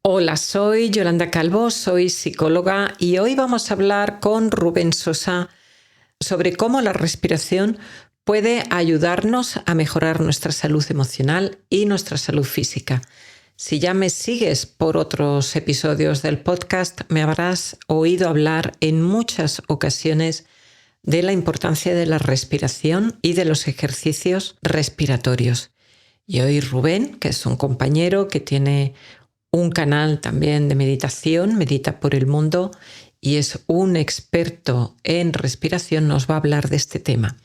Hola, soy Yolanda Calvo, soy psicóloga y hoy vamos a hablar con Rubén Sosa sobre cómo la respiración puede ayudarnos a mejorar nuestra salud emocional y nuestra salud física. Si ya me sigues por otros episodios del podcast, me habrás oído hablar en muchas ocasiones de la importancia de la respiración y de los ejercicios respiratorios. Y hoy Rubén, que es un compañero que tiene un canal también de meditación, Medita por el Mundo, y es un experto en respiración, nos va a hablar de este tema.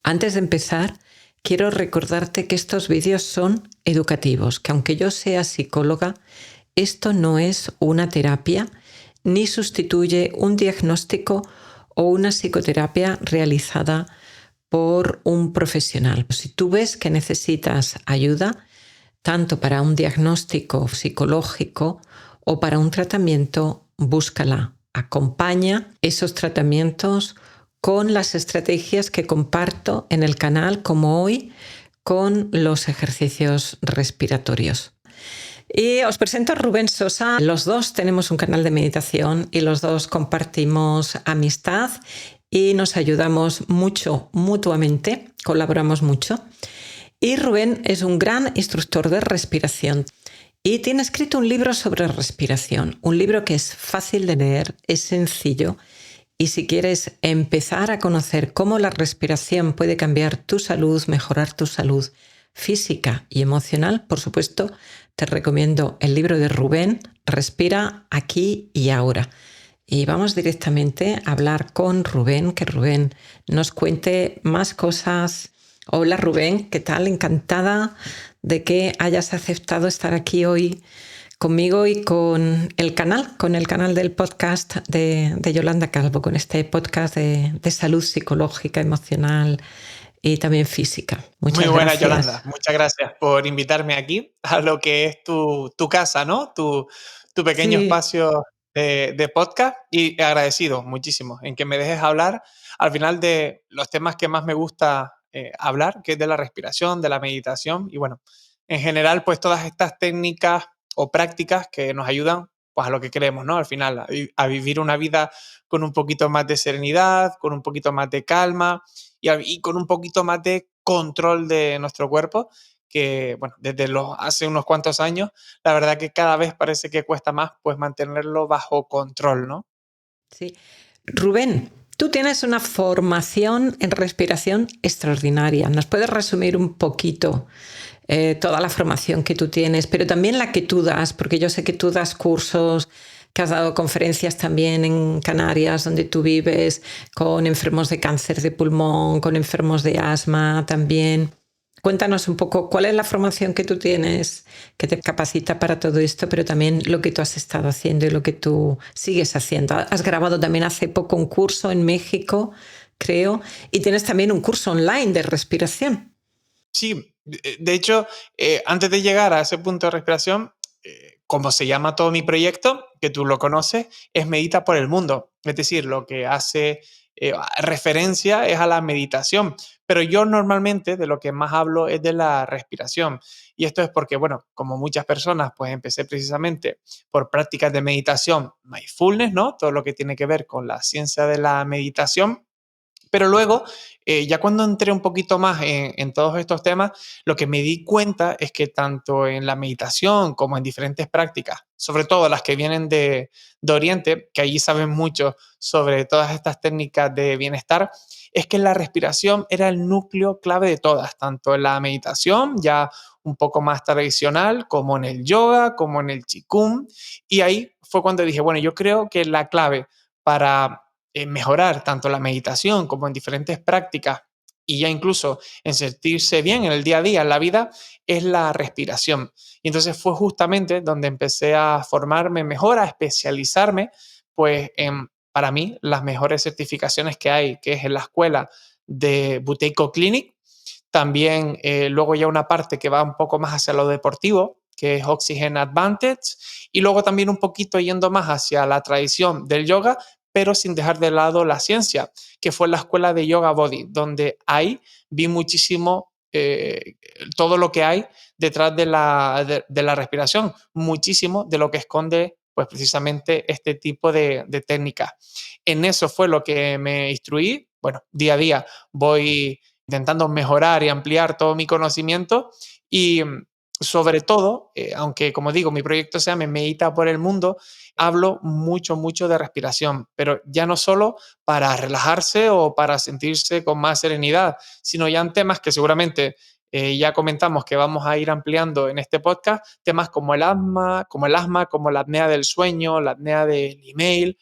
Antes de empezar, quiero recordarte que estos vídeos son educativos, que aunque yo sea psicóloga, esto no es una terapia ni sustituye un diagnóstico o una psicoterapia realizada por un profesional. Si tú ves que necesitas ayuda, tanto para un diagnóstico psicológico o para un tratamiento, búscala. Acompaña esos tratamientos con las estrategias que comparto en el canal, como hoy, con los ejercicios respiratorios. Y os presento a Rubén Sosa. Los dos tenemos un canal de meditación y los dos compartimos amistad y nos ayudamos mucho mutuamente, colaboramos mucho. Y Rubén es un gran instructor de respiración y tiene escrito un libro sobre respiración, un libro que es fácil de leer, es sencillo, y si quieres empezar a conocer cómo la respiración puede cambiar tu salud, mejorar tu salud física y emocional, por supuesto, te recomiendo el libro de Rubén, Respira aquí y ahora. Y vamos directamente a hablar con Rubén, que Rubén nos cuente más cosas. Hola Rubén, ¿qué tal? Encantada de que hayas aceptado estar aquí hoy conmigo y con el canal del podcast de Yolanda Calvo, con este podcast de salud psicológica, emocional y también física. Muy Muchas buena, gracias. Yolanda. Muchas gracias por invitarme aquí a lo que es tu casa, ¿no? Tu pequeño Sí, espacio de podcast y agradecido muchísimo en que me dejes hablar al final de los temas que más me gusta hablar, que es de la respiración, de la meditación y bueno, en general, pues todas estas técnicas o prácticas que nos ayudan pues a lo que queremos, ¿no? Al final, a vivir una vida con un poquito más de serenidad, con un poquito más de calma y con un poquito más de control de nuestro cuerpo, que bueno, desde hace unos cuantos años, la verdad que cada vez parece que cuesta más pues mantenerlo bajo control, ¿no? sí. Rubén, tú tienes una formación en respiración extraordinaria. ¿Nos puedes resumir un poquito toda la formación que tú tienes, pero también la que tú das? Porque yo sé que tú das cursos, que has dado conferencias también en Canarias, donde tú vives, con enfermos de cáncer de pulmón, con enfermos de asma también. Cuéntanos un poco cuál es la formación que tú tienes que te capacita para todo esto, pero también lo que tú has estado haciendo y lo que tú sigues haciendo. Has grabado también hace poco un curso en México, creo, y tienes también un curso online de respiración. Sí, de hecho, antes de llegar a ese punto de respiración, como se llama todo mi proyecto, que tú lo conoces, es Medita por el Mundo. Es decir, lo que hace referencia es a la meditación. Pero yo normalmente de lo que más hablo es de la respiración. Y esto es porque, bueno, como muchas personas, pues empecé precisamente por prácticas de meditación, mindfulness, ¿no? Todo lo que tiene que ver con la ciencia de la meditación. Pero luego, ya cuando entré un poquito más en todos estos temas, lo que me di cuenta es que tanto en la meditación como en diferentes prácticas, sobre todo las que vienen de Oriente, que allí saben mucho sobre todas estas técnicas de bienestar, es que la respiración era el núcleo clave de todas, tanto en la meditación, ya un poco más tradicional, como en el yoga, como en el qigong. Y ahí fue cuando dije, bueno, yo creo que la clave para mejorar tanto la meditación como en diferentes prácticas y ya incluso en sentirse bien en el día a día, en la vida, es la respiración. Y entonces fue justamente donde empecé a formarme mejor, a especializarme, pues en, para mí, las mejores certificaciones que hay, que es en la escuela de Buteyko Clinic. También luego ya una parte que va un poco más hacia lo deportivo, que es Oxygen Advantage, y luego también un poquito yendo más hacia la tradición del yoga, pero sin dejar de lado la ciencia, que fue la escuela de Yoga Body, donde ahí vi muchísimo todo lo que hay detrás de la respiración, muchísimo de lo que esconde pues precisamente este tipo de técnicas. En eso fue lo que me instruí. Bueno, día a día voy intentando mejorar y ampliar todo mi conocimiento y sobre todo, aunque como digo, mi proyecto se llama Medita por el Mundo, hablo mucho, mucho de respiración, pero ya no solo para relajarse o para sentirse con más serenidad, sino ya en temas que seguramente ya comentamos que vamos a ir ampliando en este podcast, temas como la apnea del sueño, la apnea del email,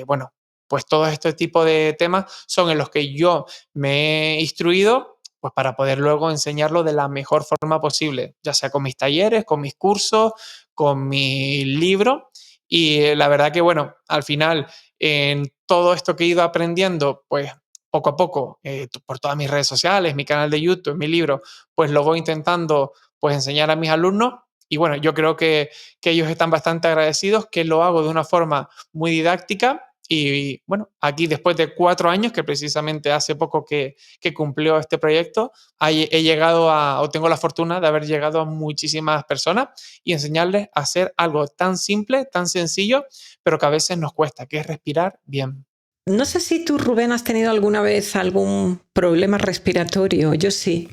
bueno, pues todo este tipo de temas son en los que yo me he instruido pues para poder luego enseñarlo de la mejor forma posible, ya sea con mis talleres, con mis cursos, con mi libro. Y la verdad que, bueno, al final, en todo esto que he ido aprendiendo, pues poco a poco, por todas mis redes sociales, mi canal de YouTube, mi libro, pues lo voy intentando pues enseñar a mis alumnos. Y bueno, yo creo que ellos están bastante agradecidos, que lo hago de una forma muy didáctica. Y bueno, aquí después de 4 años, que precisamente hace poco que cumplió este proyecto, he llegado o tengo la fortuna de haber llegado a muchísimas personas y enseñarles a hacer algo tan simple, tan sencillo, pero que a veces nos cuesta, que es respirar bien. No sé si tú, Rubén, has tenido alguna vez algún problema respiratorio. Yo sí.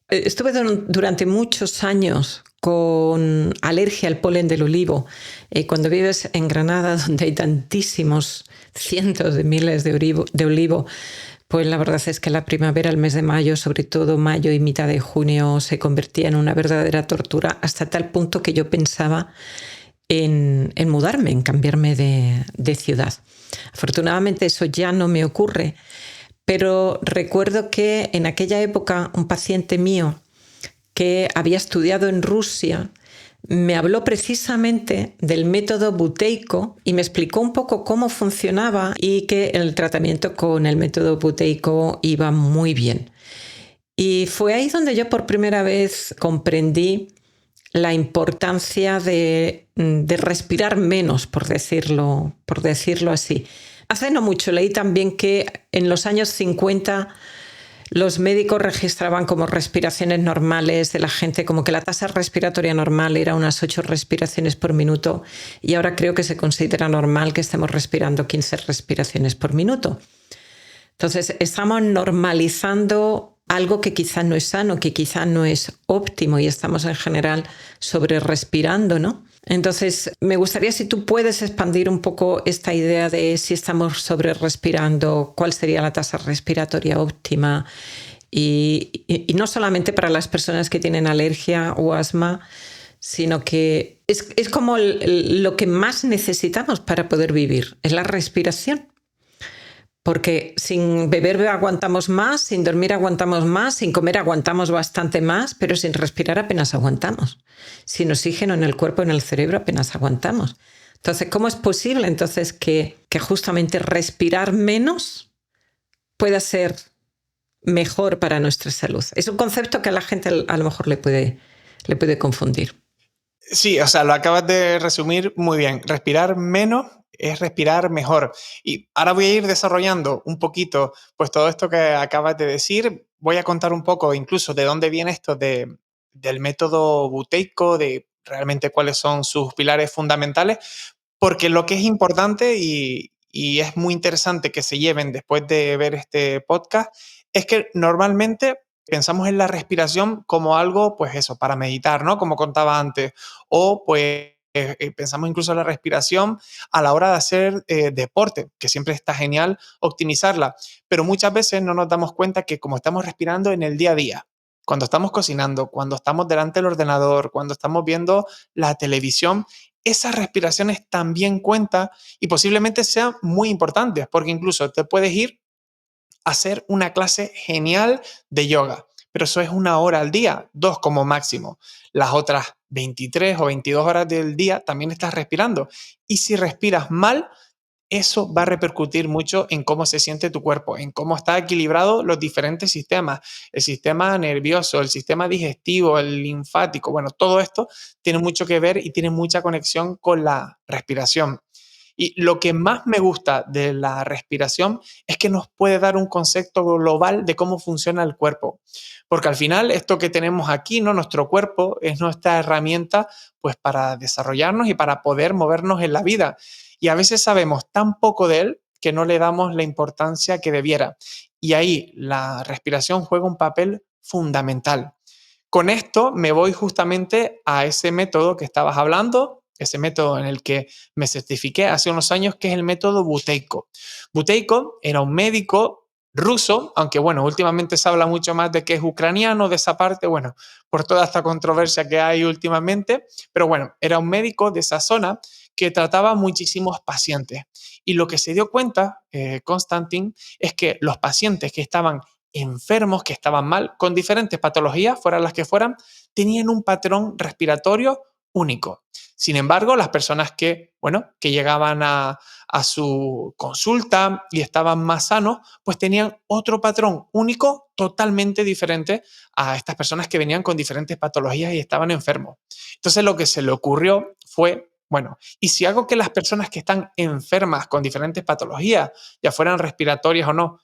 Estuve durante muchos años con alergia al polen del olivo. Cuando vives en Granada, donde hay tantísimos cientos de miles de olivo, pues la verdad es que la primavera, el mes de mayo, sobre todo mayo y mitad de junio, se convertía en una verdadera tortura, hasta tal punto que yo pensaba en mudarme, en cambiarme de ciudad. Afortunadamente eso ya no me ocurre, pero recuerdo que en aquella época un paciente mío que había estudiado en Rusia me habló precisamente del método buteico y me explicó un poco cómo funcionaba y que el tratamiento con el método buteico iba muy bien. Y fue ahí donde yo por primera vez comprendí la importancia de respirar menos, por decirlo así. Hace no mucho leí también que en los años 50 los médicos registraban como respiraciones normales de la gente, como que la tasa respiratoria normal era unas 8 respiraciones por minuto y ahora creo que se considera normal que estemos respirando 15 respiraciones por minuto. Entonces estamos normalizando algo que quizá no es sano, que quizá no es óptimo y estamos en general sobre respirando, ¿no? Entonces, me gustaría si tú puedes expandir un poco esta idea de si estamos sobre respirando, cuál sería la tasa respiratoria óptima y no solamente para las personas que tienen alergia o asma, sino que es como lo que más necesitamos para poder vivir, es la respiración. Porque sin beber aguantamos más, sin dormir aguantamos más, sin comer aguantamos bastante más, pero sin respirar apenas aguantamos. Sin oxígeno en el cuerpo, en el cerebro, apenas aguantamos. Entonces, ¿cómo es posible entonces que justamente respirar menos pueda ser mejor para nuestra salud? Es un concepto que a la gente a lo mejor le puede confundir. Sí, o sea, lo acabas de resumir muy bien. Respirar menos es respirar mejor. Y ahora voy a ir desarrollando un poquito, pues todo esto que acabas de decir. Voy a contar un poco incluso de dónde viene esto del método buteico, de realmente cuáles son sus pilares fundamentales, porque lo que es importante y es muy interesante que se lleven después de ver este podcast es que normalmente pensamos en la respiración como algo, pues eso, para meditar, ¿no? Como contaba antes. O pues pensamos incluso en la respiración a la hora de hacer deporte, que siempre está genial optimizarla. Pero muchas veces no nos damos cuenta que como estamos respirando en el día a día, cuando estamos cocinando, cuando estamos delante del ordenador, cuando estamos viendo la televisión, esas respiraciones también cuentan y posiblemente sean muy importantes, porque incluso te puedes ir hacer una clase genial de yoga, pero eso es 1 hora al día, 2 como máximo. Las otras 23 o 22 horas del día también estás respirando. Y si respiras mal, eso va a repercutir mucho en cómo se siente tu cuerpo, en cómo está equilibrado los diferentes sistemas, el sistema nervioso, el sistema digestivo, el linfático. Bueno, todo esto tiene mucho que ver y tiene mucha conexión con la respiración. Y lo que más me gusta de la respiración es que nos puede dar un concepto global de cómo funciona el cuerpo. Porque al final esto que tenemos aquí, ¿no? Nuestro cuerpo es nuestra herramienta pues para desarrollarnos y para poder movernos en la vida. Y a veces sabemos tan poco de él que no le damos la importancia que debiera. Y ahí la respiración juega un papel fundamental. Con esto me voy justamente a ese método que estabas hablando, ese método en el que me certifiqué hace unos años, que es el método Buteyko. Buteyko era un médico ruso, aunque bueno, últimamente se habla mucho más de que es ucraniano, de esa parte, bueno, por toda esta controversia que hay últimamente, pero bueno, era un médico de esa zona que trataba muchísimos pacientes. Y lo que se dio cuenta, Konstantin, es que los pacientes que estaban enfermos, que estaban mal, con diferentes patologías, fueran las que fueran, tenían un patrón respiratorio único. Sin embargo, las personas que, bueno, que llegaban a su consulta y estaban más sanos, pues tenían otro patrón único totalmente diferente a estas personas que venían con diferentes patologías y estaban enfermos. Entonces lo que se le ocurrió fue, bueno, ¿y si hago que las personas que están enfermas con diferentes patologías, ya fueran respiratorias o no,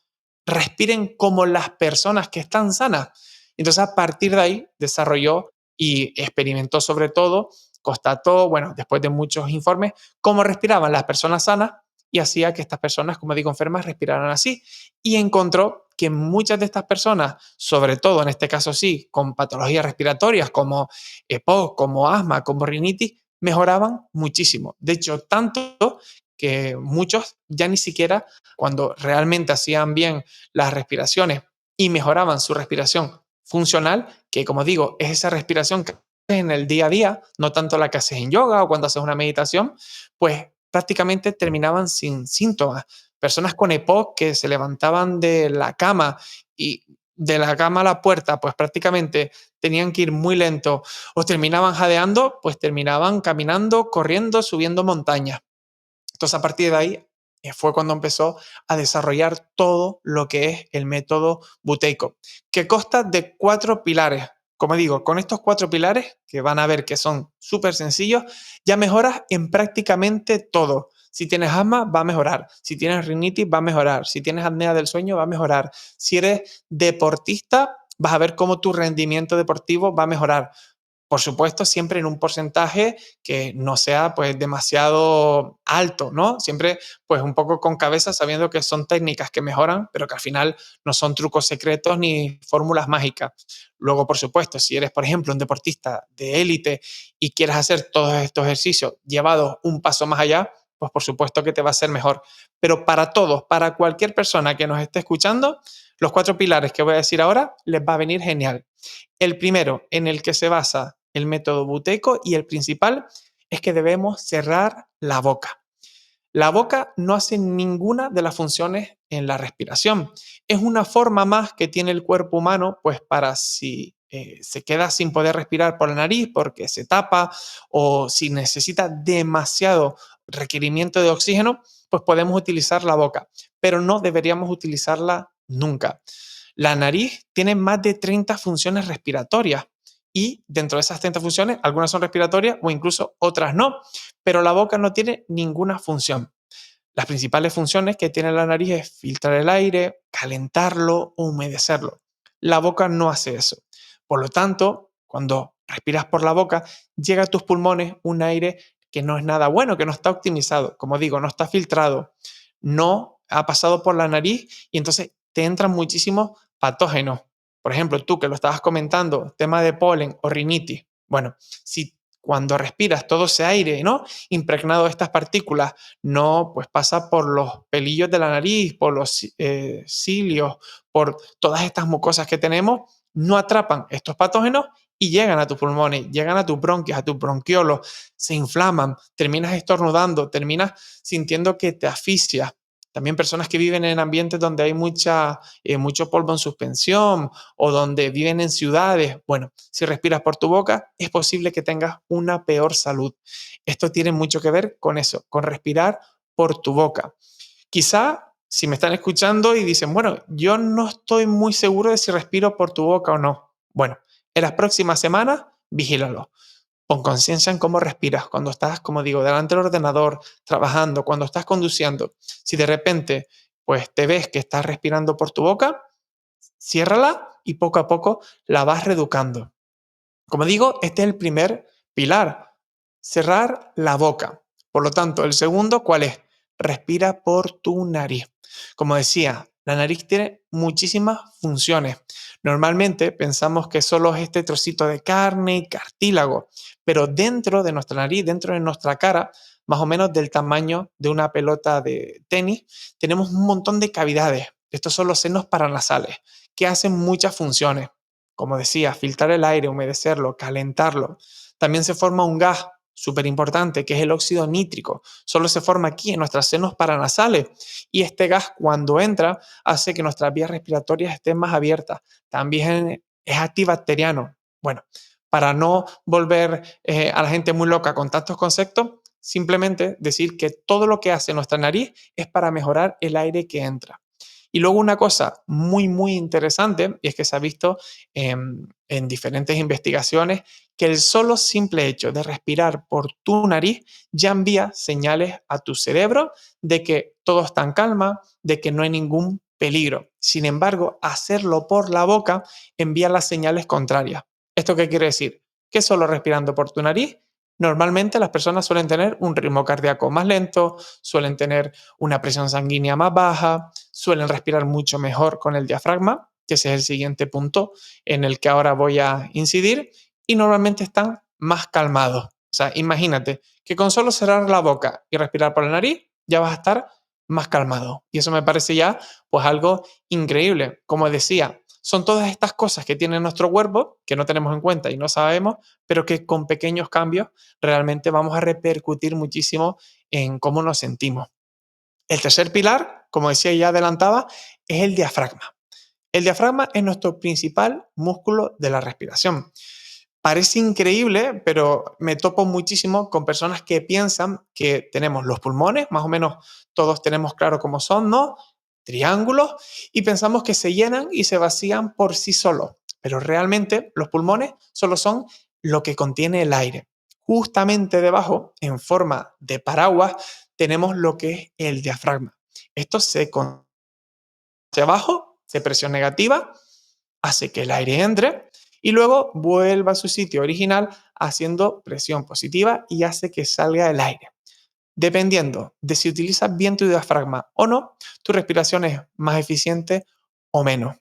respiren como las personas que están sanas? Entonces, a partir de ahí, desarrolló y experimentó sobre todo, constató, bueno, después de muchos informes, cómo respiraban las personas sanas y hacía que estas personas, como digo, enfermas, respiraran así. Y encontró que muchas de estas personas, sobre todo en este caso sí, con patologías respiratorias como EPOC, como asma, como rinitis, mejoraban muchísimo. De hecho, tanto que muchos ya ni siquiera cuando realmente hacían bien las respiraciones y mejoraban su respiración funcional, que como digo, es esa respiración que haces en el día a día, no tanto la que haces en yoga o cuando haces una meditación, pues prácticamente terminaban sin síntomas. Personas con EPOC que se levantaban de la cama y de la cama a la puerta, pues prácticamente tenían que ir muy lento o terminaban jadeando, pues terminaban caminando, corriendo, subiendo montañas. Entonces, a partir de ahí fue cuando empezó a desarrollar todo lo que es el método Buteyko, que consta de 4 pilares. Como digo, con estos 4 pilares, que van a ver que son súper sencillos, ya mejoras en prácticamente todo. Si tienes asma, va a mejorar. Si tienes rinitis, va a mejorar. Si tienes apnea del sueño, va a mejorar. Si eres deportista, vas a ver cómo tu rendimiento deportivo va a mejorar. Por supuesto, siempre en un porcentaje que no sea pues demasiado alto, ¿no? Siempre pues un poco con cabeza sabiendo que son técnicas que mejoran, pero que al final no son trucos secretos ni fórmulas mágicas. Luego, por supuesto, si eres, por ejemplo, un deportista de élite y quieres hacer todos estos ejercicios llevados un paso más allá, pues por supuesto que te va a ser mejor. Pero para todos, para cualquier persona que nos esté escuchando, los 4 pilares que voy a decir ahora les va a venir genial. El primero, en el que se basa el método Buteyko, y el principal es que debemos cerrar la boca. La boca no hace ninguna de las funciones en la respiración. Es una forma más que tiene el cuerpo humano, pues para si se queda sin poder respirar por la nariz porque se tapa o si necesita demasiado requerimiento de oxígeno, pues podemos utilizar la boca, pero no deberíamos utilizarla nunca. La nariz tiene más de 30 funciones respiratorias y dentro de esas 30 funciones, algunas son respiratorias o incluso otras no, pero la boca no tiene ninguna función. Las principales funciones que tiene la nariz es filtrar el aire, calentarlo o humedecerlo. La boca no hace eso. Por lo tanto, cuando respiras por la boca, llega a tus pulmones un aire que no es nada bueno, que no está optimizado. Como digo, no está filtrado, no ha pasado por la nariz y entonces te entran muchísimos patógenos. Por ejemplo, tú que lo estabas comentando, tema de polen o rinitis. Bueno, si cuando respiras todo ese aire, ¿no? Impregnado de estas partículas, no pues pasa por los pelillos de la nariz, por los cilios, por todas estas mucosas que tenemos, no atrapan estos patógenos y llegan a tus pulmones, llegan a tus bronquios, a tus bronquiolos, se inflaman, terminas estornudando, terminas sintiendo que te asfixias. También personas que viven en ambientes donde hay mucho polvo en suspensión o donde viven en ciudades. Bueno, si respiras por tu boca, es posible que tengas una peor salud. Esto tiene mucho que ver con eso, con respirar por tu boca. Quizá si me están escuchando y dicen, bueno, yo no estoy muy seguro de si respiro por tu boca o no. Bueno, en las próximas semanas, vigílalo. Pon conciencia en cómo respiras cuando estás, como digo, delante del ordenador, trabajando, cuando estás conduciendo. Si de repente pues te ves que estás respirando por tu boca, ciérrala y poco a poco la vas reeducando. Como digo, este es el primer pilar, cerrar la boca. Por lo tanto, el segundo, ¿cuál es? Respira por tu nariz. Como decía, la nariz tiene muchísimas funciones. Normalmente pensamos que solo es este trocito de carne y cartílago, pero dentro de nuestra nariz, dentro de nuestra cara, más o menos del tamaño de una pelota de tenis, tenemos un montón de cavidades. Estos son los senos paranasales, que hacen muchas funciones. Como decía, filtrar el aire, humedecerlo, calentarlo. También se forma un gas súper importante, que es el óxido nítrico. Solo se forma aquí en nuestros senos paranasales. Y este gas, cuando entra, hace que nuestras vías respiratorias estén más abiertas. También es antibacteriano. Bueno, para no volver a la gente muy loca con tantos conceptos, simplemente decir que todo lo que hace nuestra nariz es para mejorar el aire que entra. Y luego una cosa muy, muy interesante, y es que se ha visto en diferentes investigaciones, que el solo simple hecho de respirar por tu nariz ya envía señales a tu cerebro de que todo está en calma, de que no hay ningún peligro. Sin embargo, hacerlo por la boca envía las señales contrarias. ¿Esto qué quiere decir? Que solo respirando por tu nariz, normalmente las personas suelen tener un ritmo cardíaco más lento, suelen tener una presión sanguínea más baja, suelen respirar mucho mejor con el diafragma, que ese es el siguiente punto en el que ahora voy a incidir, y normalmente están más calmados. O sea, imagínate que con solo cerrar la boca y respirar por la nariz ya vas a estar más calmado. Y eso me parece ya pues algo increíble. Como decía, son todas estas cosas que tiene nuestro cuerpo que no tenemos en cuenta y no sabemos, pero que con pequeños cambios realmente vamos a repercutir muchísimo en cómo nos sentimos. El tercer pilar, como decía y ya adelantaba, es el diafragma. El diafragma es nuestro principal músculo de la respiración. Parece increíble, pero me topo muchísimo con personas que piensan que tenemos los pulmones, más o menos todos tenemos claro cómo son, ¿no? Triángulos, y pensamos que se llenan y se vacían por sí solos. Pero realmente los pulmones solo son lo que contiene el aire. Justamente debajo, en forma de paraguas, tenemos lo que es el diafragma. Esto se hacia abajo, hace presión negativa, hace que el aire entre y luego vuelva a su sitio original haciendo presión positiva y hace que salga el aire. Dependiendo de si utilizas bien tu diafragma o no, tu respiración es más eficiente o menos.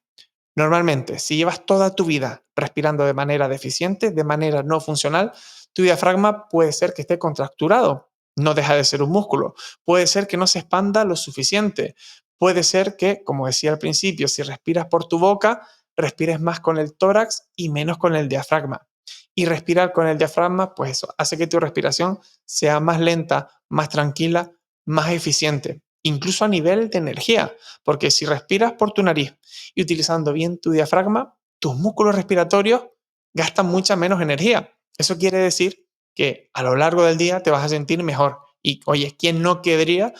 Normalmente, si llevas toda tu vida respirando de manera deficiente, de manera no funcional, tu diafragma puede ser que esté contracturado. No deja de ser un músculo. Puede ser que no se expanda lo suficiente. Puede ser que, como decía al principio, si respiras por tu boca, respires más con el tórax y menos con el diafragma. Y respirar con el diafragma, pues eso, hace que tu respiración sea más lenta, más tranquila, más eficiente, incluso a nivel de energía, porque si respiras por tu nariz y utilizando bien tu diafragma, tus músculos respiratorios gastan mucha menos energía. Eso quiere decir que a lo largo del día te vas a sentir mejor. Y oye, ¿quién no querría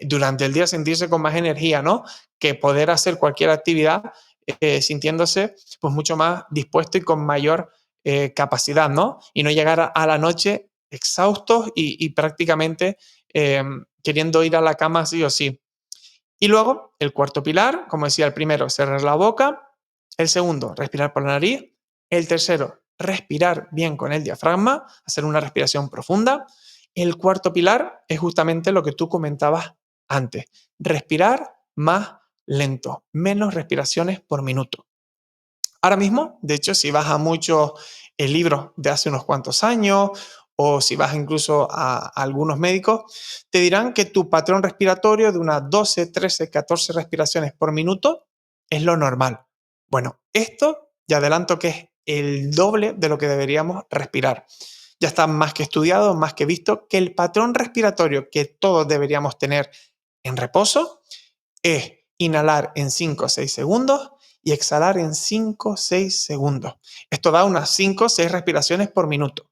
durante el día sentirse con más energía, ¿no? Que poder hacer cualquier actividad sintiéndose pues mucho más dispuesto y con mayor capacidad, ¿no? Y no llegar a la noche exhaustos y prácticamente queriendo ir a la cama sí o sí. Y luego, el cuarto pilar, como decía el primero, cerrar la boca. El segundo, respirar por la nariz. El tercero, respirar bien con el diafragma, hacer una respiración profunda. El cuarto pilar es justamente lo que tú comentabas antes, respirar más lento, menos respiraciones por minuto. Ahora mismo, de hecho, si vas a muchos libros de hace unos cuantos años o si vas incluso a algunos médicos, te dirán que tu patrón respiratorio de unas 12, 13, 14 respiraciones por minuto es lo normal. Bueno, esto ya adelanto que es el doble de lo que deberíamos respirar. Ya está más que estudiado, más que visto, que el patrón respiratorio que todos deberíamos tener en reposo es inhalar en 5 o 6 segundos y exhalar en 5 o 6 segundos. Esto da unas 5 o 6 respiraciones por minuto.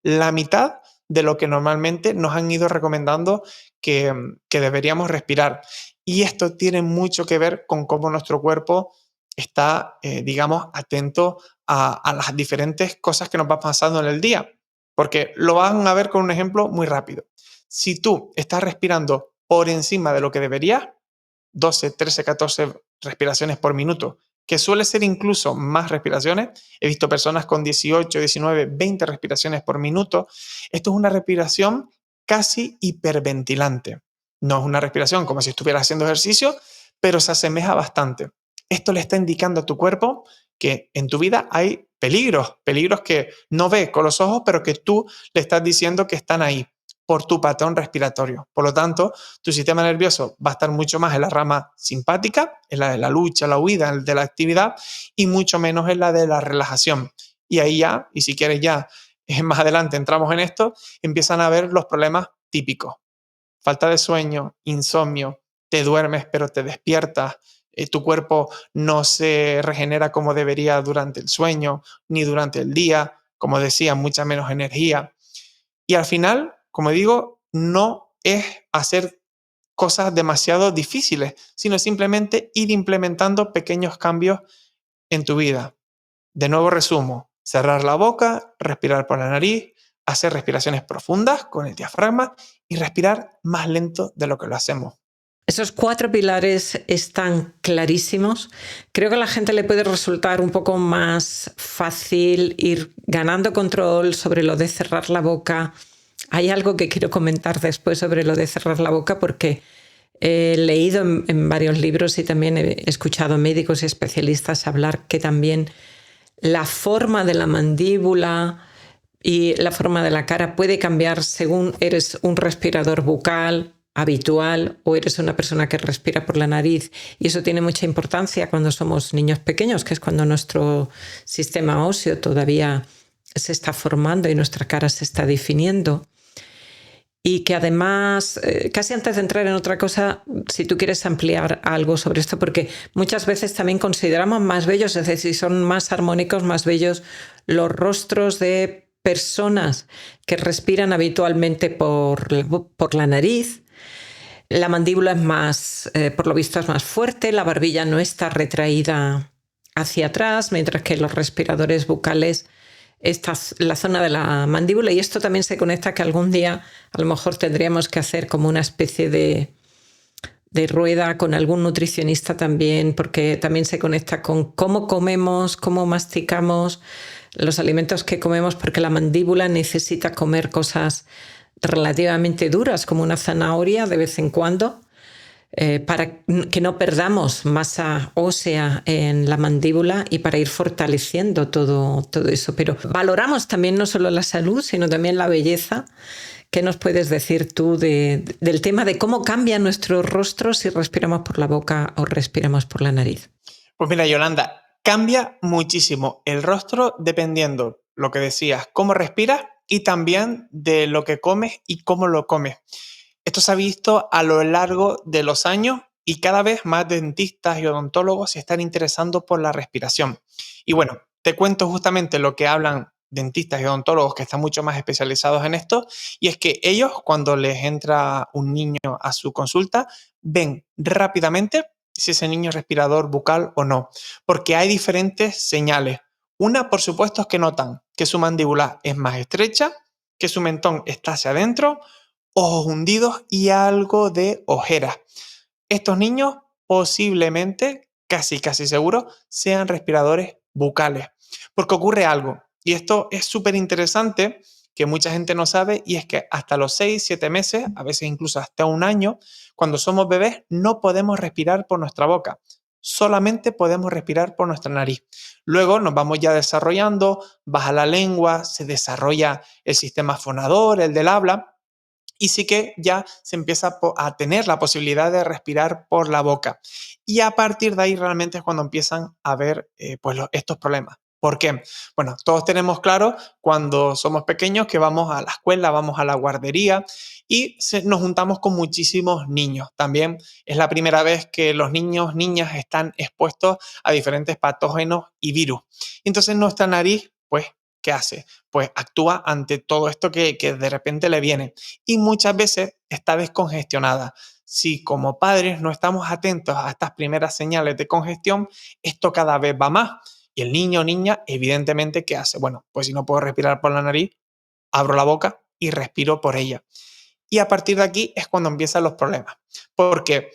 La mitad de lo que normalmente nos han ido recomendando que deberíamos respirar. Y esto tiene mucho que ver con cómo nuestro cuerpo está, digamos, atento a las diferentes cosas que nos va pasando en el día. Porque lo van a ver con un ejemplo muy rápido. Si tú estás respirando por encima de lo que deberías, 12, 13, 14 respiraciones por minuto, que suele ser incluso más respiraciones. He visto personas con 18, 19, 20 respiraciones por minuto. Esto es una respiración casi hiperventilante. No es una respiración como si estuvieras haciendo ejercicio, pero se asemeja bastante. Esto le está indicando a tu cuerpo que en tu vida hay peligros, peligros que no ves con los ojos, pero que tú le estás diciendo que están ahí por tu patrón respiratorio. Por lo tanto, tu sistema nervioso va a estar mucho más en la rama simpática, en la de la lucha, la huida, en de la actividad, y mucho menos en la de la relajación. Y ahí ya, y si quieres ya, más adelante entramos en esto, empiezan a ver los problemas típicos. Falta de sueño, insomnio, te duermes pero te despiertas, tu cuerpo no se regenera como debería durante el sueño, ni durante el día, como decía, mucha menos energía. Y al final, como digo, no es hacer cosas demasiado difíciles, sino simplemente ir implementando pequeños cambios en tu vida. De nuevo resumo, cerrar la boca, respirar por la nariz, hacer respiraciones profundas con el diafragma y respirar más lento de lo que lo hacemos. Esos 4 pilares están clarísimos. Creo que a la gente le puede resultar un poco más fácil ir ganando control sobre lo de cerrar la boca. Hay algo que quiero comentar después sobre lo de cerrar la boca porque he leído en varios libros y también he escuchado médicos y especialistas hablar que también la forma de la mandíbula y la forma de la cara puede cambiar según eres un respirador bucal habitual o eres una persona que respira por la nariz. Y eso tiene mucha importancia cuando somos niños pequeños, que es cuando nuestro sistema óseo todavía se está formando y nuestra cara se está definiendo. Y que además, casi antes de entrar en otra cosa, si tú quieres ampliar algo sobre esto, porque muchas veces también consideramos más bellos, es decir, son más armónicos, más bellos los rostros de personas que respiran habitualmente por la nariz. La mandíbula es más, por lo visto, es más fuerte, la barbilla no está retraída hacia atrás, mientras que los respiradores bucales esta es la zona de la mandíbula, y esto también se conecta que algún día a lo mejor tendríamos que hacer como una especie de rueda con algún nutricionista también, porque también se conecta con cómo comemos, cómo masticamos los alimentos que comemos, porque la mandíbula necesita comer cosas relativamente duras, como una zanahoria de vez en cuando, para que no perdamos masa ósea en la mandíbula y para ir fortaleciendo todo eso. Pero valoramos también no solo la salud, sino también la belleza. ¿Qué nos puedes decir tú del tema de cómo cambia nuestro rostro si respiramos por la boca o respiramos por la nariz? Pues mira, Yolanda, cambia muchísimo el rostro dependiendo, lo que decías, cómo respiras y también de lo que comes y cómo lo comes. Esto se ha visto a lo largo de los años y cada vez más dentistas y odontólogos se están interesando por la respiración. Y bueno, te cuento justamente lo que hablan dentistas y odontólogos que están mucho más especializados en esto, y es que ellos, cuando les entra un niño a su consulta, ven rápidamente si ese niño es respirador bucal o no, porque hay diferentes señales. Una, por supuesto, es que notan que su mandíbula es más estrecha, que su mentón está hacia adentro, ojos hundidos y algo de ojeras. Estos niños posiblemente, casi seguro, sean respiradores bucales, porque ocurre algo, y esto es súper interesante, que mucha gente no sabe, y es que hasta los 6, 7 meses, a veces incluso hasta un año, cuando somos bebés, no podemos respirar por nuestra boca, solamente podemos respirar por nuestra nariz. Luego nos vamos ya desarrollando, baja la lengua, se desarrolla el sistema fonador, el del habla, y sí que ya se empieza a tener la posibilidad de respirar por la boca. Y a partir de ahí realmente es cuando empiezan a ver pues estos problemas. ¿Por qué? Bueno, todos tenemos claro cuando somos pequeños que vamos a la escuela, vamos a la guardería y nos juntamos con muchísimos niños. También es la primera vez que los niños, niñas están expuestos a diferentes patógenos y virus. Entonces nuestra nariz, pues, ¿qué hace? Pues actúa ante todo esto que de repente le viene, y muchas veces está descongestionada. Si como padres no estamos atentos a estas primeras señales de congestión, esto cada vez va más. Y el niño o niña, evidentemente, ¿qué hace? Bueno, pues si no puedo respirar por la nariz, abro la boca y respiro por ella. Y a partir de aquí es cuando empiezan los problemas, porque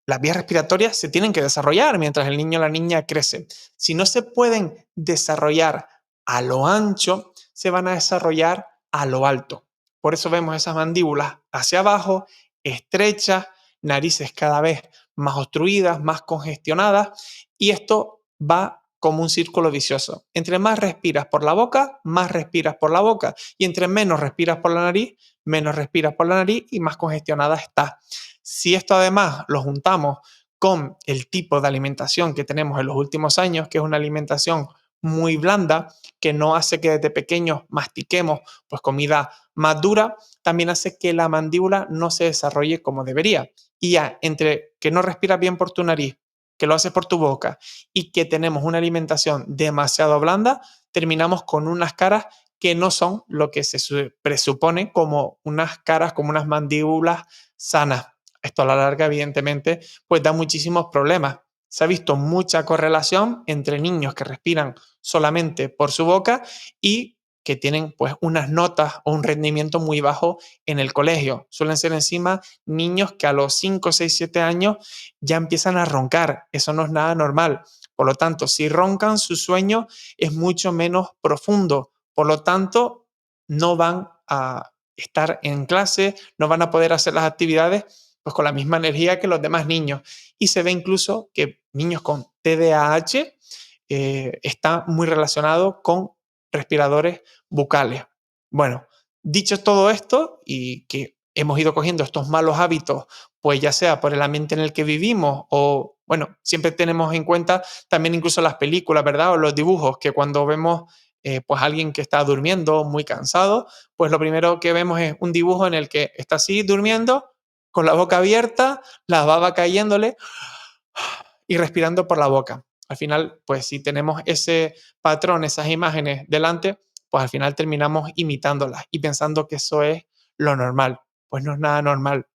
las vías respiratorias se tienen que desarrollar mientras el niño o la niña crece. Si no se pueden desarrollar a lo ancho, se van a desarrollar a lo alto. Por eso vemos esas mandíbulas hacia abajo, estrechas, narices cada vez más obstruidas, más congestionadas, y esto va como un círculo vicioso. Entre más respiras por la boca, más respiras por la boca, y entre menos respiras por la nariz, menos respiras por la nariz y más congestionada está. Si esto además lo juntamos con el tipo de alimentación que tenemos en los últimos años, que es una alimentación muy blanda, que no hace que desde pequeños mastiquemos pues comida más dura, también hace que la mandíbula no se desarrolle como debería. Y ya entre que no respiras bien por tu nariz, que lo haces por tu boca y que tenemos una alimentación demasiado blanda, terminamos con unas caras que no son lo que se presupone como unas caras, como unas mandíbulas sanas. Esto a la larga, evidentemente, pues da muchísimos problemas. Se ha visto mucha correlación entre niños que respiran solamente por su boca y que tienen pues unas notas o un rendimiento muy bajo en el colegio. Suelen ser encima niños que a los 5, 6, 7 años ya empiezan a roncar. Eso no es nada normal. Por lo tanto, si roncan, su sueño es mucho menos profundo. Por lo tanto, no van a estar en clase, no van a poder hacer las actividades pues con la misma energía que los demás niños. Y se ve incluso que niños con TDAH está muy relacionado con respiradores bucales. Bueno, dicho todo esto y que hemos ido cogiendo estos malos hábitos, pues ya sea por el ambiente en el que vivimos o, bueno, siempre tenemos en cuenta también incluso las películas, ¿verdad? O los dibujos, que cuando vemos pues alguien que está durmiendo muy cansado, pues lo primero que vemos es un dibujo en el que está así durmiendo, con la boca abierta, la baba cayéndole y respirando por la boca. Al final, pues si tenemos ese patrón, esas imágenes delante, pues al final terminamos imitándolas y pensando que eso es lo normal. Pues no es nada normal.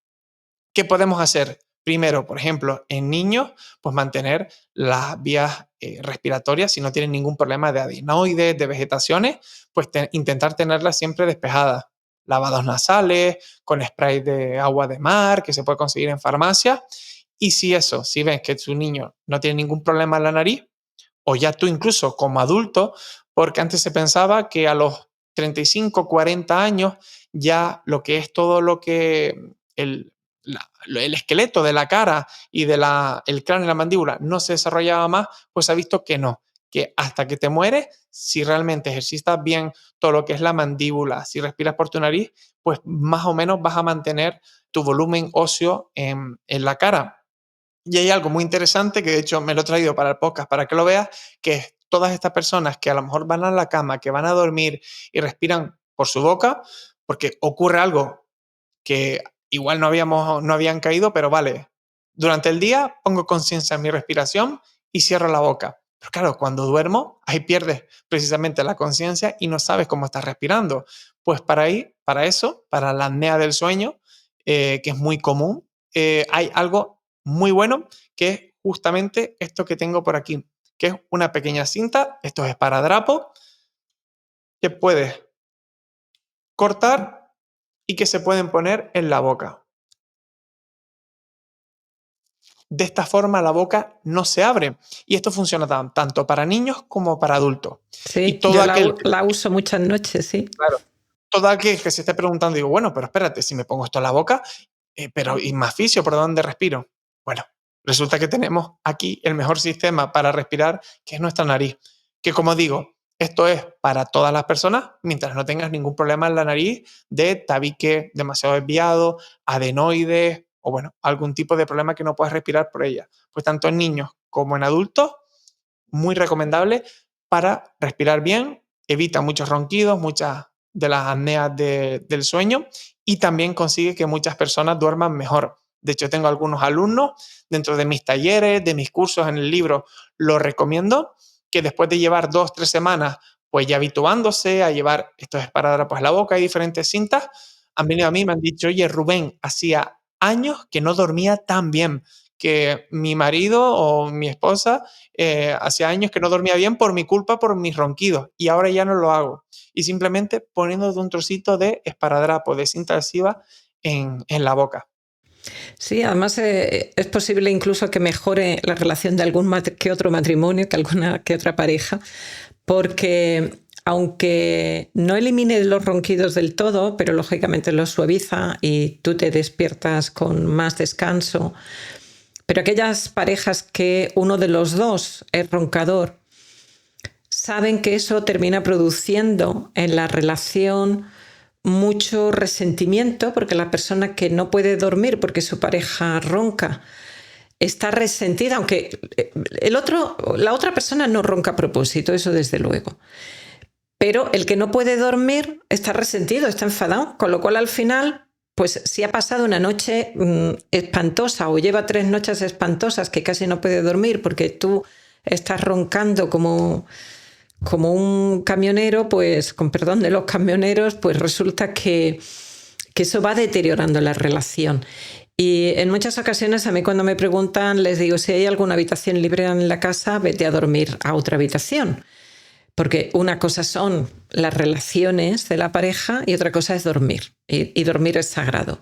¿Qué podemos hacer? Primero, por ejemplo, en niños, pues mantener las vías respiratorias, si no tienen ningún problema de adenoides, de vegetaciones, pues intentar tenerlas siempre despejadas. Lavados nasales, con spray de agua de mar, que se puede conseguir en farmacia. Y si ves que tu niño no tiene ningún problema en la nariz, o ya tú incluso como adulto, porque antes se pensaba que a los 35, 40 años ya lo que es todo lo que el esqueleto de la cara y el cráneo y la mandíbula no se desarrollaba más, pues se ha visto que no, que hasta que te mueres, si realmente ejercitas bien todo lo que es la mandíbula, si respiras por tu nariz, pues más o menos vas a mantener tu volumen óseo en la cara. Y hay algo muy interesante que de hecho me lo he traído para el podcast para que lo veas, que es todas estas personas que a lo mejor van a la cama, que van a dormir y respiran por su boca, porque ocurre algo que igual no habían caído, pero vale, durante el día pongo conciencia en mi respiración y cierro la boca. Pero claro, cuando duermo, ahí pierdes precisamente la conciencia y no sabes cómo estás respirando. Pues para eso, para la apnea del sueño, que es muy común, hay algo muy bueno que es justamente esto que tengo por aquí, que es una pequeña cinta, esto es esparadrapo, que puedes cortar y que se pueden poner en la boca. De esta forma la boca no se abre y esto funciona tanto para niños como para adultos. Y Sí, todo yo aquel, la uso muchas noches, sí. claro, todo aquel que se esté preguntando, digo, bueno, pero espérate, si me pongo esto en la boca, pero ¿y me asfixio? ¿Por dónde respiro? Bueno, resulta que tenemos aquí el mejor sistema para respirar, que es nuestra nariz. Que como digo, esto es para todas las personas mientras no tengas ningún problema en la nariz de tabique demasiado desviado, adenoides o bueno, algún tipo de problema que no puedas respirar por ella. Pues tanto en niños como en adultos, muy recomendable para respirar bien, evita muchos ronquidos, muchas de las apneas del sueño y también consigue que muchas personas duerman mejor. De hecho, tengo algunos alumnos dentro de mis talleres, de mis cursos en el libro, lo recomiendo, que después de llevar 2, 3 semanas, pues ya habituándose a llevar estos esparadrapos a la boca y diferentes cintas, han venido a mí y me han dicho, oye, Rubén, hacía años que no dormía tan bien, que mi marido o mi esposa hacía años que no dormía bien por mi culpa, por mis ronquidos, y ahora ya no lo hago. Y simplemente poniéndote un trocito de esparadrapo, de cinta adhesiva en la boca. Sí, además es posible incluso que mejore la relación de algún que otro matrimonio, que alguna que otra pareja, porque aunque no elimine los ronquidos del todo, pero lógicamente los suaviza y tú te despiertas con más descanso. Pero aquellas parejas que uno de los dos es roncador, saben que eso termina produciendo en la relación mucho resentimiento, porque la persona que no puede dormir porque su pareja ronca está resentida, aunque la otra persona no ronca a propósito, eso desde luego. Pero el que no puede dormir está resentido, está enfadado, con lo cual al final, pues si ha pasado una noche espantosa o lleva 3 noches espantosas que casi no puede dormir porque tú estás roncando como un camionero, pues con perdón de los camioneros, pues resulta que eso va deteriorando la relación. Y en muchas ocasiones a mí cuando me preguntan les digo, si hay alguna habitación libre en la casa, vete a dormir a otra habitación. Porque una cosa son las relaciones de la pareja y otra cosa es dormir. Y dormir es sagrado.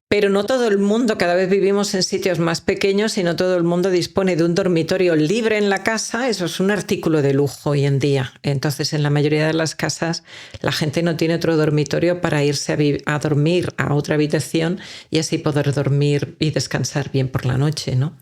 Pero no todo el mundo, cada vez vivimos en sitios más pequeños y no todo el mundo dispone de un dormitorio libre en la casa. Eso es un artículo de lujo hoy en día. Entonces, en la mayoría de las casas, la gente no tiene otro dormitorio para irse a dormir a otra habitación y así poder dormir y descansar bien por la noche, ¿no?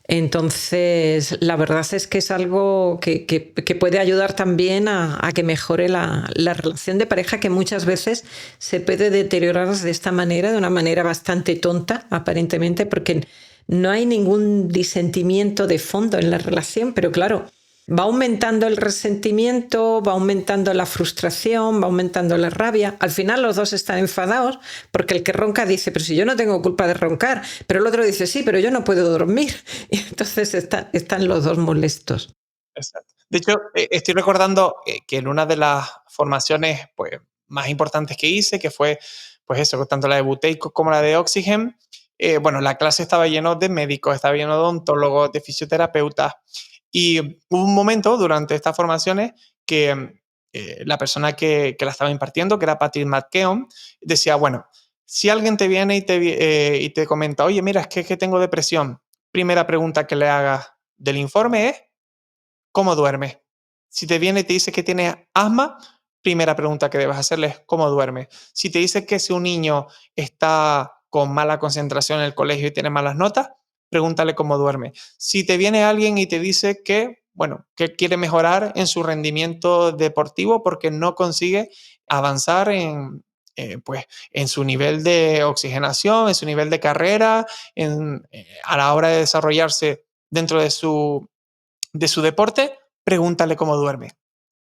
Entonces, la verdad es que es algo que puede ayudar también a que mejore la relación de pareja, que muchas veces se puede deteriorar de esta manera, de una manera bastante tonta, aparentemente, porque no hay ningún disentimiento de fondo en la relación, pero claro, va aumentando el resentimiento, va aumentando la frustración, va aumentando la rabia. Al final los dos están enfadados porque el que ronca dice, pero si yo no tengo culpa de roncar, pero el otro dice, sí, pero yo no puedo dormir. Y entonces están los dos molestos. Exacto. De hecho, estoy recordando que en una de las formaciones pues, más importantes que hice, que fue pues eso, tanto la de Buteyko como la de Oxygen, bueno, la clase estaba lleno de médicos, estaba lleno de odontólogos, de fisioterapeutas, y hubo un momento durante estas formaciones que la persona que la estaba impartiendo, que era Patrick McKeown, decía, bueno, si alguien te viene y te comenta, oye, mira, es que tengo depresión, primera pregunta que le hagas del informe es, ¿cómo duermes? Si te viene y te dice que tienes asma, primera pregunta que debes hacerle es ¿cómo duermes? Si te dice que si un niño está con mala concentración en el colegio y tiene malas notas, pregúntale cómo duerme. Si te viene alguien y te dice que, bueno, que quiere mejorar en su rendimiento deportivo porque no consigue avanzar pues, en su nivel de oxigenación, en su nivel de carrera, a la hora de desarrollarse dentro de su deporte, pregúntale cómo duerme.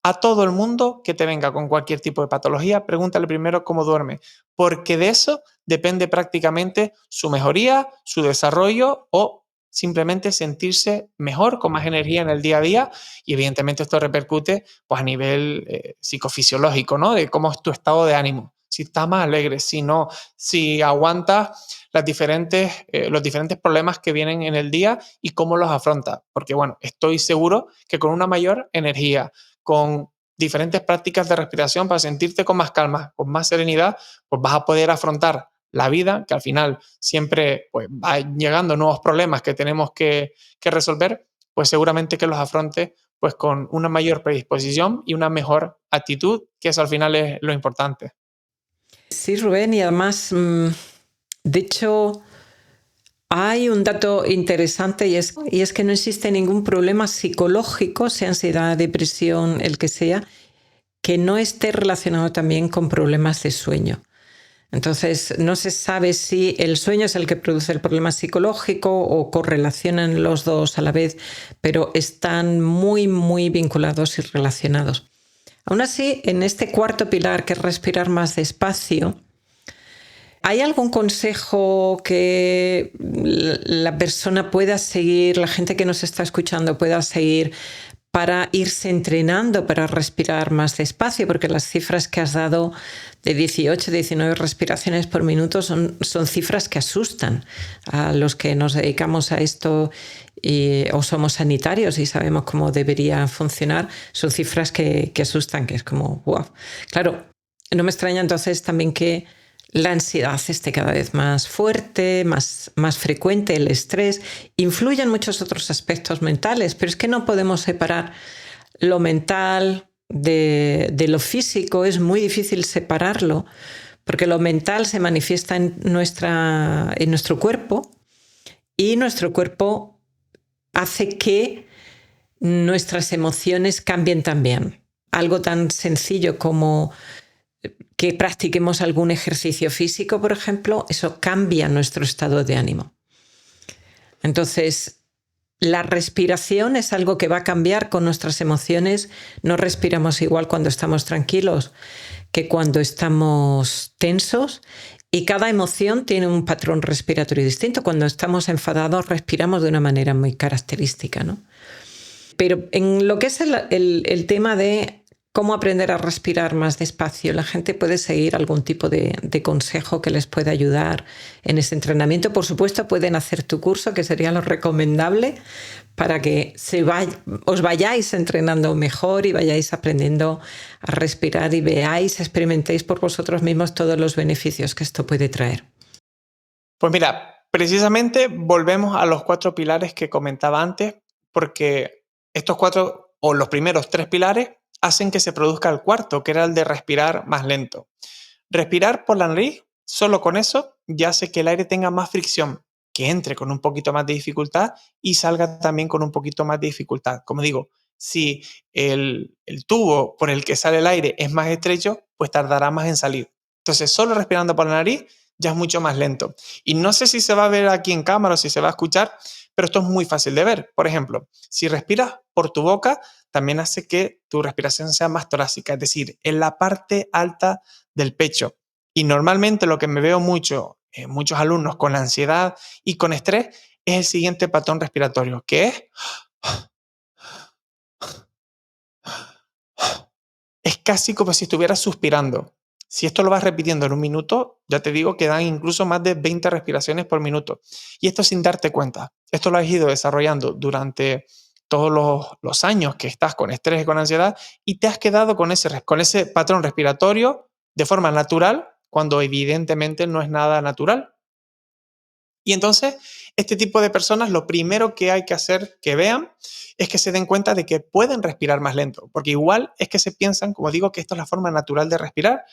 A todo el mundo que te venga con cualquier tipo de patología, pregúntale primero cómo duerme, porque de eso depende prácticamente su mejoría, su desarrollo o simplemente sentirse mejor, con más energía en el día a día, y evidentemente esto repercute pues, a nivel psicofisiológico, ¿no? De cómo es tu estado de ánimo, si estás más alegre, si no, si aguantas los diferentes problemas que vienen en el día y cómo los afronta. Porque, bueno, estoy seguro que con una mayor energía, con diferentes prácticas de respiración para sentirte con más calma, con más serenidad, pues vas a poder afrontar la vida, que al final siempre pues, va llegando nuevos problemas que tenemos que resolver, pues seguramente que los afronte pues con una mayor predisposición y una mejor actitud, que eso al final es lo importante. Sí, Rubén, y además, de hecho, hay un dato interesante y es que no existe ningún problema psicológico, sea ansiedad, depresión, el que sea, que no esté relacionado también con problemas de sueño. Entonces, no se sabe si el sueño es el que produce el problema psicológico o correlacionan los dos a la vez, pero están muy, muy vinculados y relacionados. Aún así, en este cuarto pilar, que es respirar más despacio, ¿hay algún consejo que la persona pueda seguir, la gente que nos está escuchando pueda seguir para irse entrenando para respirar más despacio, porque las cifras que has dado de 18, 19 respiraciones por minuto son cifras que asustan a los que nos dedicamos a esto o somos sanitarios y sabemos cómo debería funcionar. Son cifras que asustan, que es como, wow. Claro, no me extraña entonces también que la ansiedad esté cada vez más fuerte, más frecuente, el estrés, influye en muchos otros aspectos mentales, pero es que no podemos separar lo mental de lo físico, es muy difícil separarlo, porque lo mental se manifiesta en nuestro cuerpo y nuestro cuerpo hace que nuestras emociones cambien también. Algo tan sencillo como que practiquemos algún ejercicio físico, por ejemplo, eso cambia nuestro estado de ánimo. Entonces, la respiración es algo que va a cambiar con nuestras emociones. No respiramos igual cuando estamos tranquilos que cuando estamos tensos. Y cada emoción tiene un patrón respiratorio distinto. Cuando estamos enfadados, respiramos de una manera muy característica, ¿no? Pero en lo que es el tema de cómo aprender a respirar más despacio, la gente puede seguir algún tipo de consejo que les pueda ayudar en ese entrenamiento. Por supuesto, pueden hacer tu curso, que sería lo recomendable, para que os vayáis entrenando mejor y vayáis aprendiendo a respirar y veáis, experimentéis por vosotros mismos todos los beneficios que esto puede traer. Pues mira, precisamente volvemos a los 4 pilares que comentaba antes, porque estos 4 o los primeros 3 pilares hacen que se produzca el cuarto, que era el de respirar más lento. Respirar por la nariz, solo con eso, ya hace que el aire tenga más fricción, que entre con un poquito más de dificultad y salga también con un poquito más de dificultad. Como digo, si el tubo por el que sale el aire es más estrecho, pues tardará más en salir. Entonces, solo respirando por la nariz ya es mucho más lento. Y no sé si se va a ver aquí en cámara o si se va a escuchar, pero esto es muy fácil de ver. Por ejemplo, si respiras por tu boca, también hace que tu respiración sea más torácica, es decir, en la parte alta del pecho. Y normalmente lo que me veo mucho en muchos alumnos con ansiedad y con estrés es el siguiente patrón respiratorio, que es casi como si estuvieras suspirando. Si esto lo vas repitiendo en un minuto, ya te digo que dan incluso más de 20 respiraciones por minuto. Y esto sin darte cuenta. Esto lo has ido desarrollando durante todos los años que estás con estrés y con ansiedad y te has quedado con ese patrón respiratorio de forma natural cuando evidentemente no es nada natural. Y entonces, este tipo de personas, lo primero que hay que hacer que vean es que se den cuenta de que pueden respirar más lento, porque igual es que se piensan, como digo, que esto es la forma natural de respirar,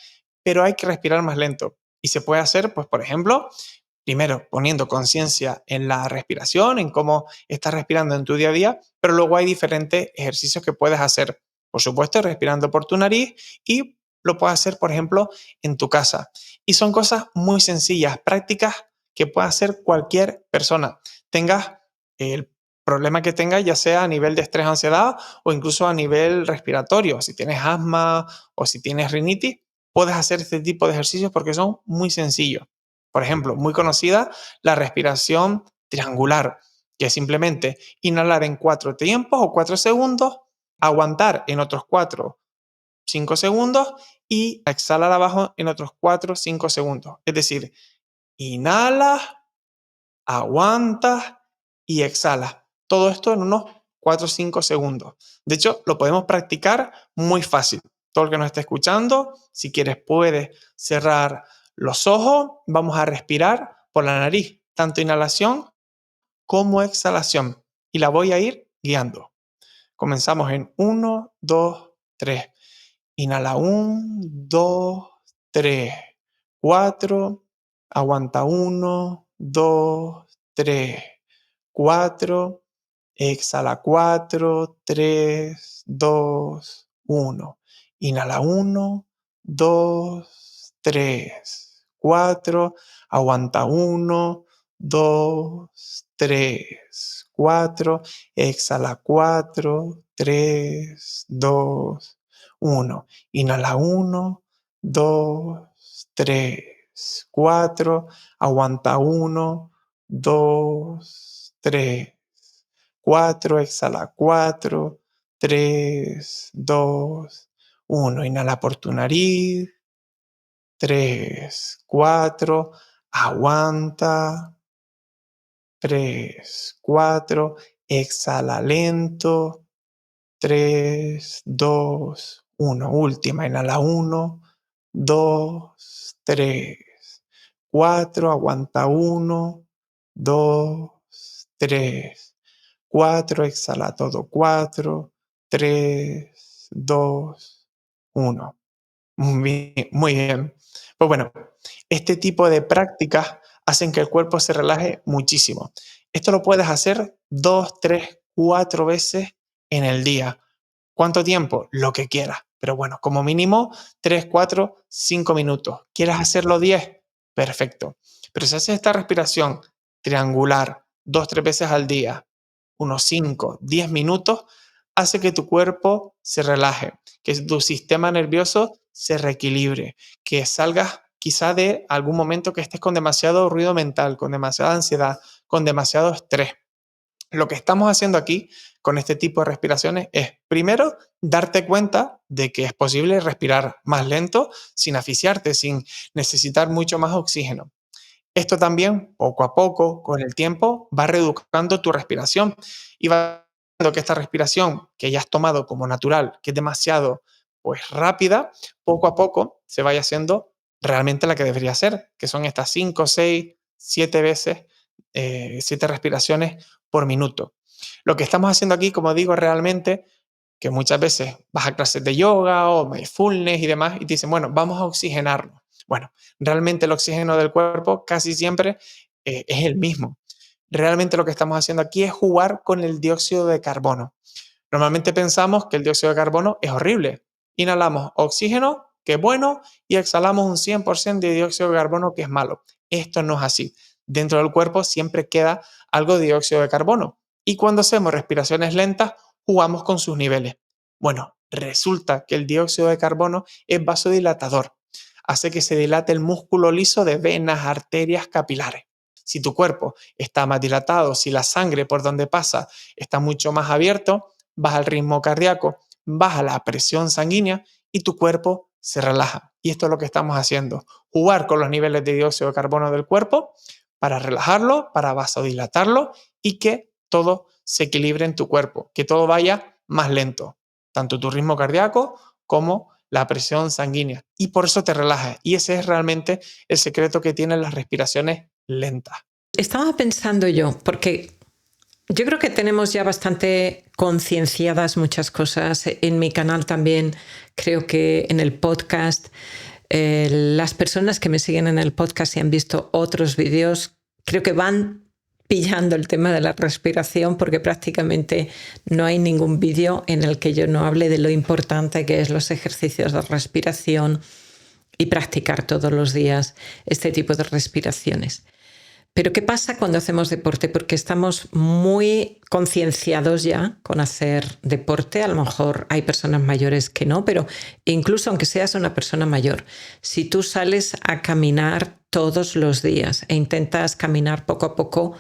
pero hay que respirar más lento. Y se puede hacer, pues, por ejemplo, primero poniendo conciencia en la respiración, en cómo estás respirando en tu día a día, pero luego hay diferentes ejercicios que puedes hacer. Por supuesto, respirando por tu nariz y lo puedes hacer, por ejemplo, en tu casa. Y son cosas muy sencillas, prácticas que puede hacer cualquier persona. Tengas el problema que tengas, ya sea a nivel de estrés, ansiedad o incluso a nivel respiratorio. Si tienes asma o si tienes rinitis, puedes hacer este tipo de ejercicios porque son muy sencillos. Por ejemplo, muy conocida la respiración triangular, que es simplemente inhalar en 4 tiempos o 4 segundos, aguantar en otros 4, 5 segundos y exhalar abajo en otros 4, 5 segundos. Es decir, inhalas, aguantas y exhalas. Todo esto en unos 4 o 5 segundos. De hecho, lo podemos practicar muy fácil. Todo el que nos esté escuchando, si quieres puedes cerrar los ojos. Vamos a respirar por la nariz, tanto inhalación como exhalación. Y la voy a ir guiando. Comenzamos en 1, 2, 3. Inhala 1, 2, 3, 4. Aguanta 1, 2, 3, 4. Exhala 4, 3, 2, 1. Inhala 1, 2, 3, 4. Aguanta 1, 2, 3, 4. Exhala 4, 3, 2, 1. Inhala 1, 2, 3, 4. Aguanta 1, 2, 3, 4. Exhala 4, 3, 2, 1. Inhala por tu nariz. 3, 4. Aguanta. 3, 4. Exhala lento. 3, 2, 1. Última. Inhala 1, 2, 3, 4. Aguanta 1, 2, 3, 4. Exhala todo. 4, 3, 2, 1. Muy bien, muy bien. Pues bueno, este tipo de prácticas hacen que el cuerpo se relaje muchísimo. Esto lo puedes hacer 2, 3, 4 veces en el día. ¿Cuánto tiempo? Lo que quieras. Pero bueno, como mínimo 3, 4, 5 minutos. ¿Quieres hacerlo 10? Perfecto. Pero si haces esta respiración triangular 2, 3 veces al día, unos 5, 10 minutos, hace que tu cuerpo se relaje, que tu sistema nervioso se reequilibre, que salgas quizá de algún momento que estés con demasiado ruido mental, con demasiada ansiedad, con demasiado estrés. Lo que estamos haciendo aquí con este tipo de respiraciones es, primero, darte cuenta de que es posible respirar más lento sin asfixiarte, sin necesitar mucho más oxígeno. Esto también, poco a poco, con el tiempo, va reeducando tu respiración y va haciendo que esta respiración que ya has tomado como natural, que es demasiado pues rápida, poco a poco se vaya haciendo realmente la que debería ser, que son estas 5, 6, 7 veces, 7 respiraciones por minuto. Lo que estamos haciendo aquí, como digo, realmente, que muchas veces vas a clases de yoga o mindfulness y demás y te dicen, bueno, vamos a oxigenarnos. Bueno, realmente el oxígeno del cuerpo casi siempre es el mismo. Realmente lo que estamos haciendo aquí es jugar con el dióxido de carbono. Normalmente pensamos que el dióxido de carbono es horrible. Inhalamos oxígeno, que es bueno, y exhalamos un 100% de dióxido de carbono, que es malo. Esto no es así. Dentro del cuerpo siempre queda algo de dióxido de carbono. Y cuando hacemos respiraciones lentas, jugamos con sus niveles. Bueno, resulta que el dióxido de carbono es vasodilatador. Hace que se dilate el músculo liso de venas, arterias, capilares. Si tu cuerpo está más dilatado, si la sangre por donde pasa está mucho más abierto, baja el ritmo cardíaco, baja la presión sanguínea y tu cuerpo se relaja. Y esto es lo que estamos haciendo, jugar con los niveles de dióxido de carbono del cuerpo para relajarlo, para vasodilatarlo y que todo se equilibre en tu cuerpo, que todo vaya más lento, tanto tu ritmo cardíaco como la presión sanguínea. Y por eso te relajas. Y ese es realmente el secreto que tienen las respiraciones lentas. Estaba pensando yo, porque yo creo que tenemos ya bastante concienciadas muchas cosas. En mi canal también, creo que en el podcast, las personas que me siguen en el podcast y han visto otros vídeos, creo que van pillando el tema de la respiración, porque prácticamente no hay ningún vídeo en el que yo no hable de lo importante que es los ejercicios de respiración y practicar todos los días este tipo de respiraciones. Pero ¿qué pasa cuando hacemos deporte? Porque estamos muy concienciados ya con hacer deporte. A lo mejor hay personas mayores que no, pero incluso aunque seas una persona mayor, si tú sales a caminar todos los días e intentas caminar poco a poco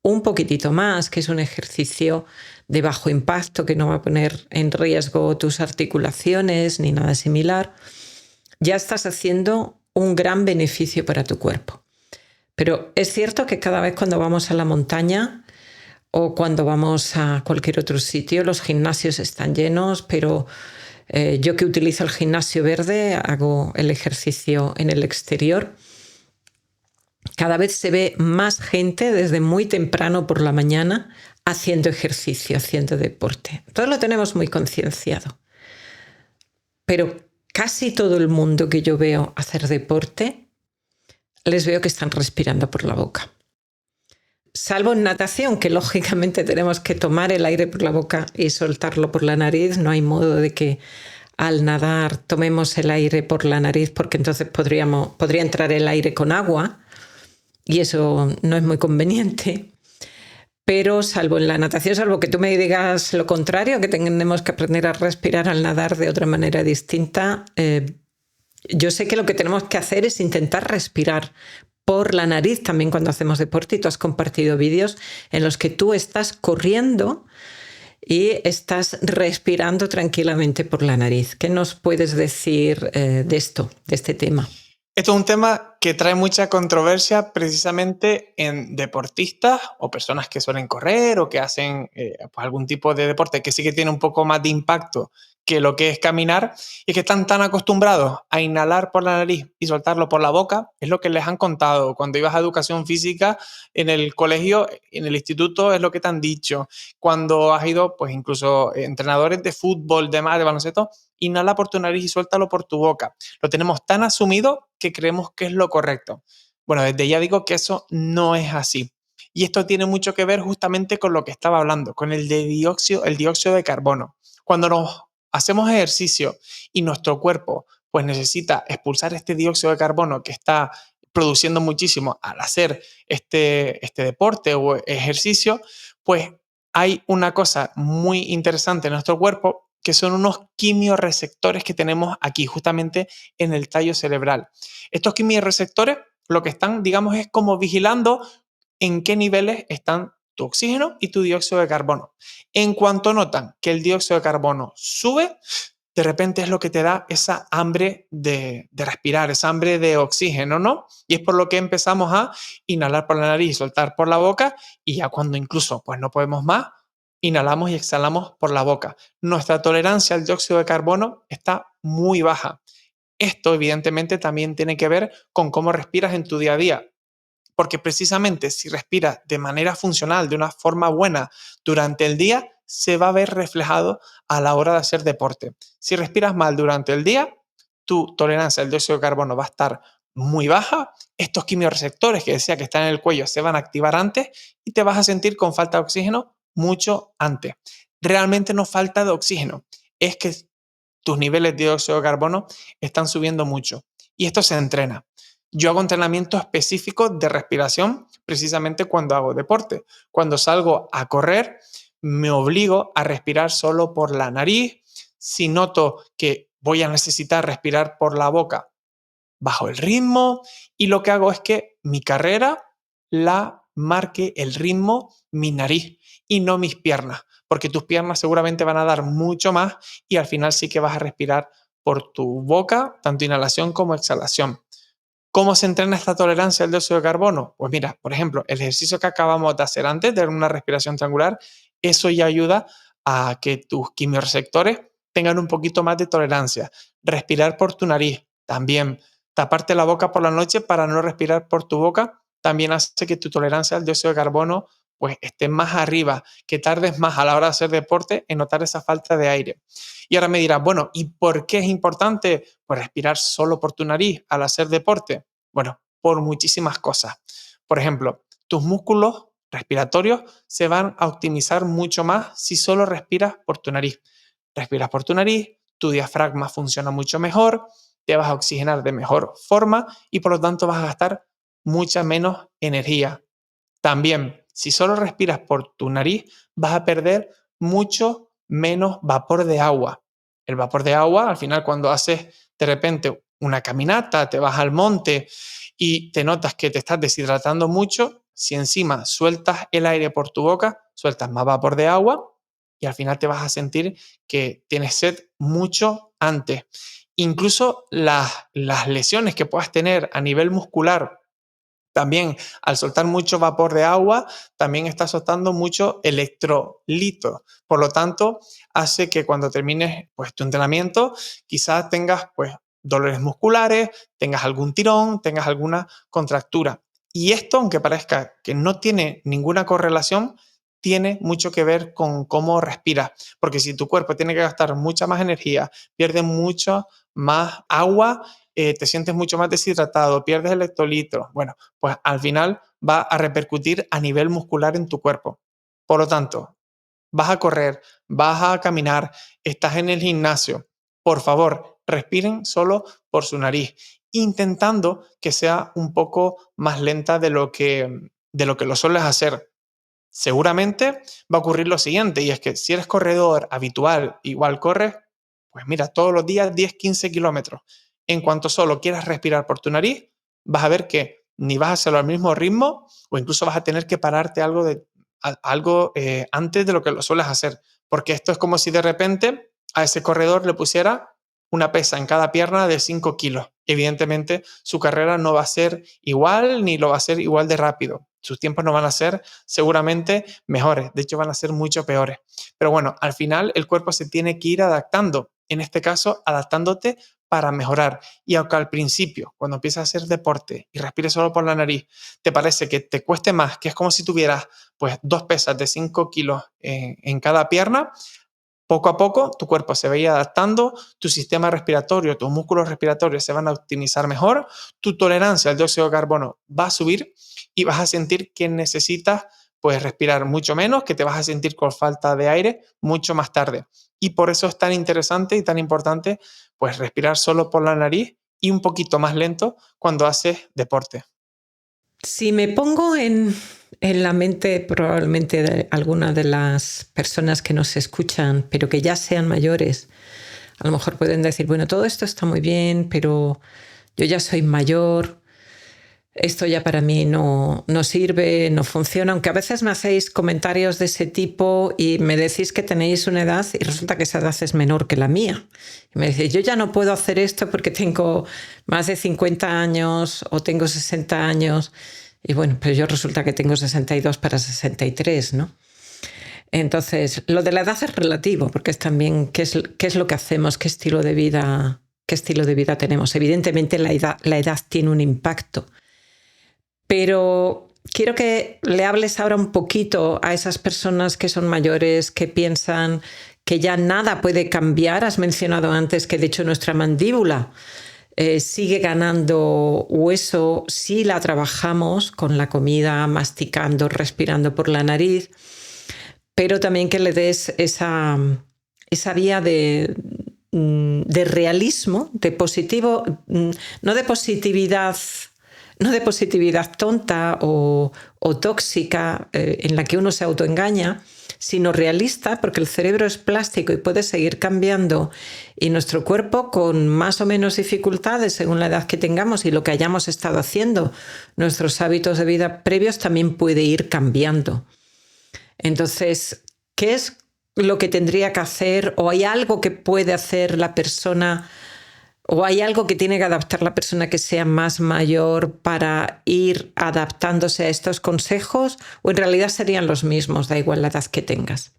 un poquitito más, que es un ejercicio de bajo impacto que no va a poner en riesgo tus articulaciones ni nada similar, ya estás haciendo un gran beneficio para tu cuerpo. Pero es cierto que cada vez cuando vamos a la montaña o cuando vamos a cualquier otro sitio, los gimnasios están llenos, pero yo que utilizo el gimnasio verde, hago el ejercicio en el exterior. Cada vez se ve más gente desde muy temprano por la mañana haciendo ejercicio, haciendo deporte. Todo lo tenemos muy concienciado. Pero casi todo el mundo que yo veo hacer deporte, les veo que están respirando por la boca. Salvo en natación, que lógicamente tenemos que tomar el aire por la boca y soltarlo por la nariz. No hay modo de que al nadar tomemos el aire por la nariz, porque entonces podría entrar el aire con agua y eso no es muy conveniente. Pero salvo en la natación, salvo que tú me digas lo contrario, que tenemos que aprender a respirar al nadar de otra manera distinta, yo sé que lo que tenemos que hacer es intentar respirar por la nariz también cuando hacemos deporte, y tú has compartido vídeos en los que tú estás corriendo y estás respirando tranquilamente por la nariz. ¿Qué nos puedes decir de esto, de este tema? Esto es un tema que trae mucha controversia precisamente en deportistas o personas que suelen correr o que hacen pues algún tipo de deporte que sí que tiene un poco más de impacto que lo que es caminar, y que están tan acostumbrados a inhalar por la nariz y soltarlo por la boca. Es lo que les han contado cuando ibas a educación física en el colegio, en el instituto, es lo que te han dicho. Cuando has ido, pues incluso entrenadores de fútbol, de baloncesto, inhala por tu nariz y suéltalo por tu boca. Lo tenemos tan asumido que creemos que es lo correcto. Bueno, desde ya digo que eso no es así. Y esto tiene mucho que ver justamente con lo que estaba hablando, con el dióxido de carbono. Cuando nos hacemos ejercicio y nuestro cuerpo pues necesita expulsar este dióxido de carbono que está produciendo muchísimo al hacer este deporte o ejercicio, pues hay una cosa muy interesante en nuestro cuerpo, que son unos quimiorreceptores que tenemos aquí, justamente en el tallo cerebral. Estos quimiorreceptores lo que están, digamos, es como vigilando en qué niveles están tu oxígeno y tu dióxido de carbono. En cuanto notan que el dióxido de carbono sube, de repente es lo que te da esa hambre de respirar, esa hambre de oxígeno, ¿no? Y es por lo que empezamos a inhalar por la nariz y soltar por la boca, y ya cuando incluso pues no podemos más, inhalamos y exhalamos por la boca. Nuestra tolerancia al dióxido de carbono está muy baja. Esto evidentemente también tiene que ver con cómo respiras en tu día a día, porque precisamente si respiras de manera funcional, de una forma buena durante el día, se va a ver reflejado a la hora de hacer deporte. Si respiras mal durante el día, tu tolerancia al dióxido de carbono va a estar muy baja, estos quimiorreceptores que decía que están en el cuello se van a activar antes y te vas a sentir con falta de oxígeno mucho antes. Realmente no falta de oxígeno, es que tus niveles de dióxido de carbono están subiendo mucho, y esto se entrena. Yo hago entrenamiento específico de respiración precisamente cuando hago deporte. Cuando salgo a correr, me obligo a respirar solo por la nariz. Si noto que voy a necesitar respirar por la boca, bajo el ritmo, y lo que hago es que mi carrera la marque el ritmo mi nariz y no mis piernas, porque tus piernas seguramente van a dar mucho más y al final sí que vas a respirar por tu boca, tanto inhalación como exhalación. ¿Cómo se entrena esta tolerancia al dióxido de carbono? Pues mira, por ejemplo, el ejercicio que acabamos de hacer antes, de una respiración triangular, eso ya ayuda a que tus quimiorreceptores tengan un poquito más de tolerancia. Respirar por tu nariz también. Taparte la boca por la noche para no respirar por tu boca también hace que tu tolerancia al dióxido de carbono pues esté más arriba, que tardes más a la hora de hacer deporte en notar esa falta de aire. Y ahora me dirás, bueno, ¿y por qué es importante pues respirar solo por tu nariz al hacer deporte? Bueno, por muchísimas cosas. Por ejemplo, tus músculos respiratorios se van a optimizar mucho más si solo respiras por tu nariz. Respiras por tu nariz, tu diafragma funciona mucho mejor, te vas a oxigenar de mejor forma y por lo tanto vas a gastar mucha menos energía. También, si solo respiras por tu nariz, vas a perder mucho menos vapor de agua. El vapor de agua, al final, cuando haces de repente una caminata, te vas al monte y te notas que te estás deshidratando mucho, si encima sueltas el aire por tu boca, sueltas más vapor de agua y al final te vas a sentir que tienes sed mucho antes. Incluso las lesiones que puedas tener a nivel muscular también, al soltar mucho vapor de agua, también está soltando mucho electrolito. Por lo tanto, hace que cuando termines pues, tu entrenamiento, quizás tengas pues, dolores musculares, tengas algún tirón, tengas alguna contractura. Y esto, aunque parezca que no tiene ninguna correlación, tiene mucho que ver con cómo respiras. Porque si tu cuerpo tiene que gastar mucha más energía, pierde mucho más agua, te sientes mucho más deshidratado, pierdes electrolitos, bueno, pues al final va a repercutir a nivel muscular en tu cuerpo. Por lo tanto, vas a correr, vas a caminar, estás en el gimnasio, por favor, respiren solo por su nariz, intentando que sea un poco más lenta de lo que lo sueles hacer. Seguramente va a ocurrir lo siguiente, y es que si eres corredor habitual, igual corres, pues mira, todos los días 10-15 kilómetros. En cuanto solo quieras respirar por tu nariz, vas a ver que ni vas a hacerlo al mismo ritmo o incluso vas a tener que pararte algo antes de lo que lo sueles hacer, porque esto es como si de repente a ese corredor le pusiera una pesa en cada pierna de 5 kilos. Evidentemente, su carrera no va a ser igual ni lo va a ser igual de rápido. Sus tiempos no van a ser seguramente mejores, de hecho van a ser mucho peores. Pero bueno, al final el cuerpo se tiene que ir adaptando, en este caso adaptándote para mejorar. Y aunque al principio, cuando empiezas a hacer deporte y respires solo por la nariz, te parece que te cueste más, que es como si tuvieras pues 2 pesas de 5 kilos en cada pierna, poco a poco tu cuerpo se va a ir adaptando, tu sistema respiratorio, tus músculos respiratorios se van a optimizar mejor, tu tolerancia al dióxido de carbono va a subir y vas a sentir que necesitas pues respirar mucho menos, que te vas a sentir con falta de aire mucho más tarde. Y por eso es tan interesante y tan importante pues respirar solo por la nariz y un poquito más lento cuando haces deporte. Si me pongo en la mente probablemente de alguna de las personas que nos escuchan, pero que ya sean mayores, a lo mejor pueden decir, bueno, todo esto está muy bien, pero yo ya soy mayor, esto ya para mí no sirve, no funciona, aunque a veces me hacéis comentarios de ese tipo y me decís que tenéis una edad y resulta que esa edad es menor que la mía. Y me decís, yo ya no puedo hacer esto porque tengo más de 50 años o tengo 60 años. Y bueno, pues yo resulta que tengo 62 para 63, ¿no? Entonces, lo de la edad es relativo, porque es también qué es lo que hacemos, qué estilo de vida tenemos. Evidentemente la edad tiene un impacto, pero quiero que le hables ahora un poquito a esas personas que son mayores, que piensan que ya nada puede cambiar. Has mencionado antes que de hecho nuestra mandíbula sigue ganando hueso si la trabajamos con la comida, masticando, respirando por la nariz, pero también que le des esa vía de realismo, de positivo, no de positividad, no de positividad tonta o tóxica en la que uno se autoengaña, sino realista, porque el cerebro es plástico y puede seguir cambiando y nuestro cuerpo con más o menos dificultades según la edad que tengamos y lo que hayamos estado haciendo, nuestros hábitos de vida previos también puede ir cambiando. Entonces, ¿qué es lo que tendría que hacer? ¿O hay algo que puede hacer la persona? ¿O hay algo que tiene que adaptar la persona que sea más mayor para ir adaptándose a estos consejos? ¿O en realidad serían los mismos, da igual la edad que tengas?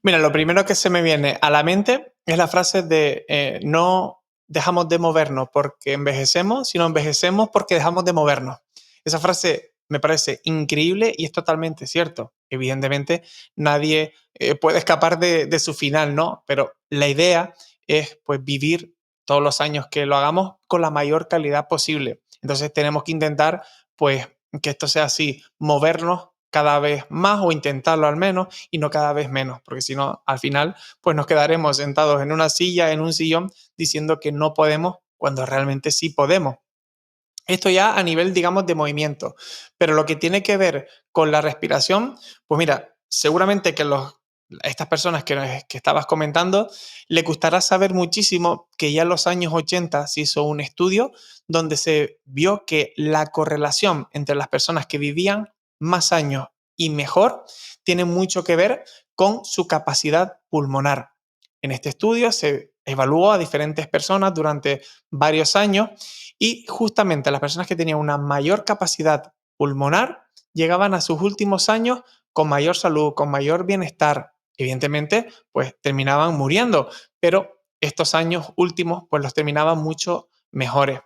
Mira, lo primero que se me viene a la mente es la frase de no dejamos de movernos porque envejecemos, sino envejecemos porque dejamos de movernos. Esa frase me parece increíble y es totalmente cierto. Evidentemente, nadie puede escapar de su final, ¿no? Pero la idea es pues vivir todos los años que lo hagamos con la mayor calidad posible. Entonces tenemos que intentar pues que esto sea así, movernos cada vez más o intentarlo al menos y no cada vez menos, porque si no, al final, pues nos quedaremos sentados en una silla, en un sillón, diciendo que no podemos cuando realmente sí podemos. Esto ya a nivel, digamos, de movimiento. Pero lo que tiene que ver con la respiración, pues mira, seguramente que estas personas que estabas comentando, le gustará saber muchísimo que ya en los años 80 se hizo un estudio donde se vio que la correlación entre las personas que vivían más años y mejor tiene mucho que ver con su capacidad pulmonar. En este estudio se evaluó a diferentes personas durante varios años y justamente las personas que tenían una mayor capacidad pulmonar llegaban a sus últimos años con mayor salud, con mayor bienestar. Evidentemente, pues terminaban muriendo, pero estos años últimos pues los terminaban mucho mejores.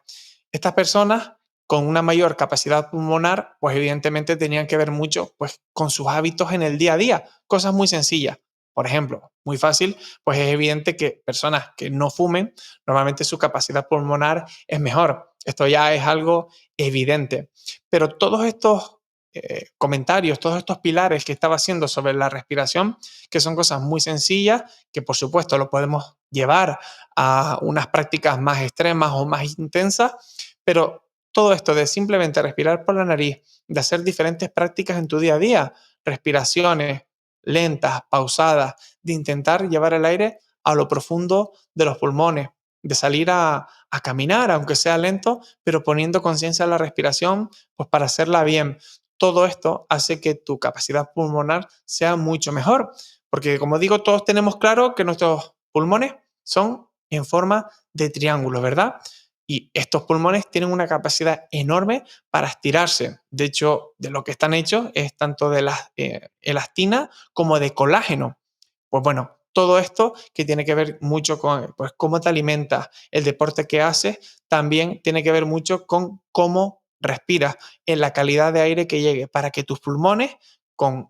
Estas personas con una mayor capacidad pulmonar, pues evidentemente tenían que ver mucho pues con sus hábitos en el día a día, cosas muy sencillas. Por ejemplo, muy fácil, pues es evidente que personas que no fumen, normalmente su capacidad pulmonar es mejor. Esto ya es algo evidente. Pero todos estos comentarios, todos estos pilares que estaba haciendo sobre la respiración, que son cosas muy sencillas, que por supuesto lo podemos llevar a unas prácticas más extremas o más intensas, pero todo esto de simplemente respirar por la nariz, de hacer diferentes prácticas en tu día a día, respiraciones lentas, pausadas, de intentar llevar el aire a lo profundo de los pulmones, de salir a caminar, aunque sea lento, pero poniendo conciencia en la respiración, pues para hacerla bien. Todo esto hace que tu capacidad pulmonar sea mucho mejor, Porque, como digo, todos tenemos claro que nuestros pulmones son en forma de triángulo, ¿verdad? Y estos pulmones tienen una capacidad enorme para estirarse. De hecho, de lo que están hechos es tanto de la elastina como de colágeno. Pues bueno, todo esto que tiene que ver mucho con pues, cómo te alimentas, el deporte que haces, también tiene que ver mucho con cómo respiras, en la calidad de aire que llegue, para que tus pulmones, con,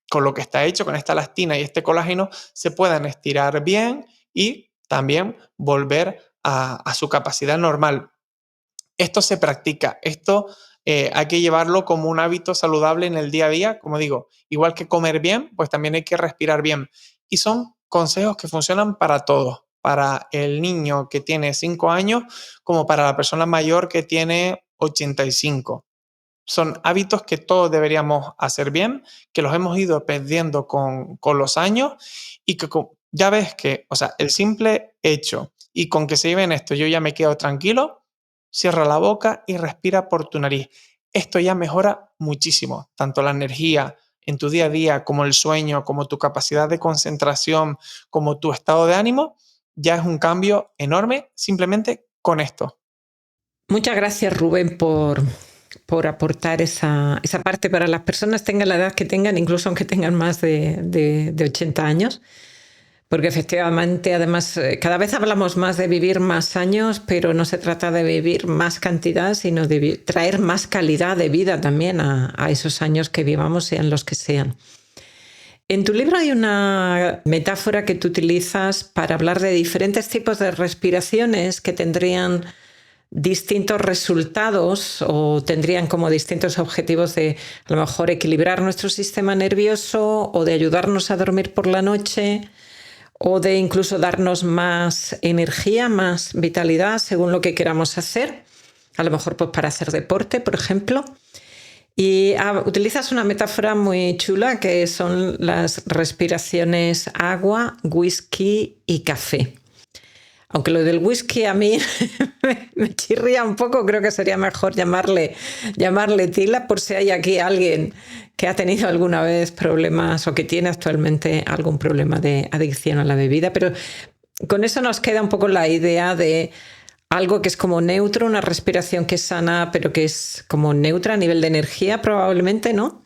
con lo que está hecho, con esta elastina y este colágeno, se puedan estirar bien y también volver a su capacidad normal. Esto se practica, esto hay que llevarlo como un hábito saludable en el día a día, como digo, igual que comer bien, pues también hay que respirar bien. Y son consejos que funcionan para todos, para el niño que tiene 5 años como para la persona mayor que tiene 85. Son hábitos que todos deberíamos hacer bien, que los hemos ido perdiendo con los años y que ya ves que, o sea, el simple hecho y con que se lleven esto, yo ya me quedo tranquilo, cierra la boca y respira por tu nariz. Esto ya mejora muchísimo, tanto la energía en tu día a día, como el sueño, como tu capacidad de concentración, como tu estado de ánimo, ya es un cambio enorme simplemente con esto. Muchas gracias, Rubén, por aportar esa parte para las personas, tengan la edad que tengan, incluso aunque tengan más de 80 años. Porque efectivamente, además, cada vez hablamos más de vivir más años, pero no se trata de vivir más cantidad, sino de traer más calidad de vida también a esos años que vivamos, sean los que sean. En tu libro hay una metáfora que tú utilizas para hablar de diferentes tipos de respiraciones que tendrían distintos resultados o tendrían como distintos objetivos de a lo mejor equilibrar nuestro sistema nervioso o de ayudarnos a dormir por la noche o de incluso darnos más energía, más vitalidad según lo que queramos hacer, a lo mejor pues para hacer deporte, por ejemplo. Y utilizas una metáfora muy chula que son las respiraciones agua, whisky y café. Aunque lo del whisky a mí me chirría un poco, creo que sería mejor llamarle tila por si hay aquí alguien que ha tenido alguna vez problemas o que tiene actualmente algún problema de adicción a la bebida. Pero con eso nos queda un poco la idea de algo que es como neutro, una respiración que es sana, pero que es como neutra a nivel de energía probablemente, ¿no?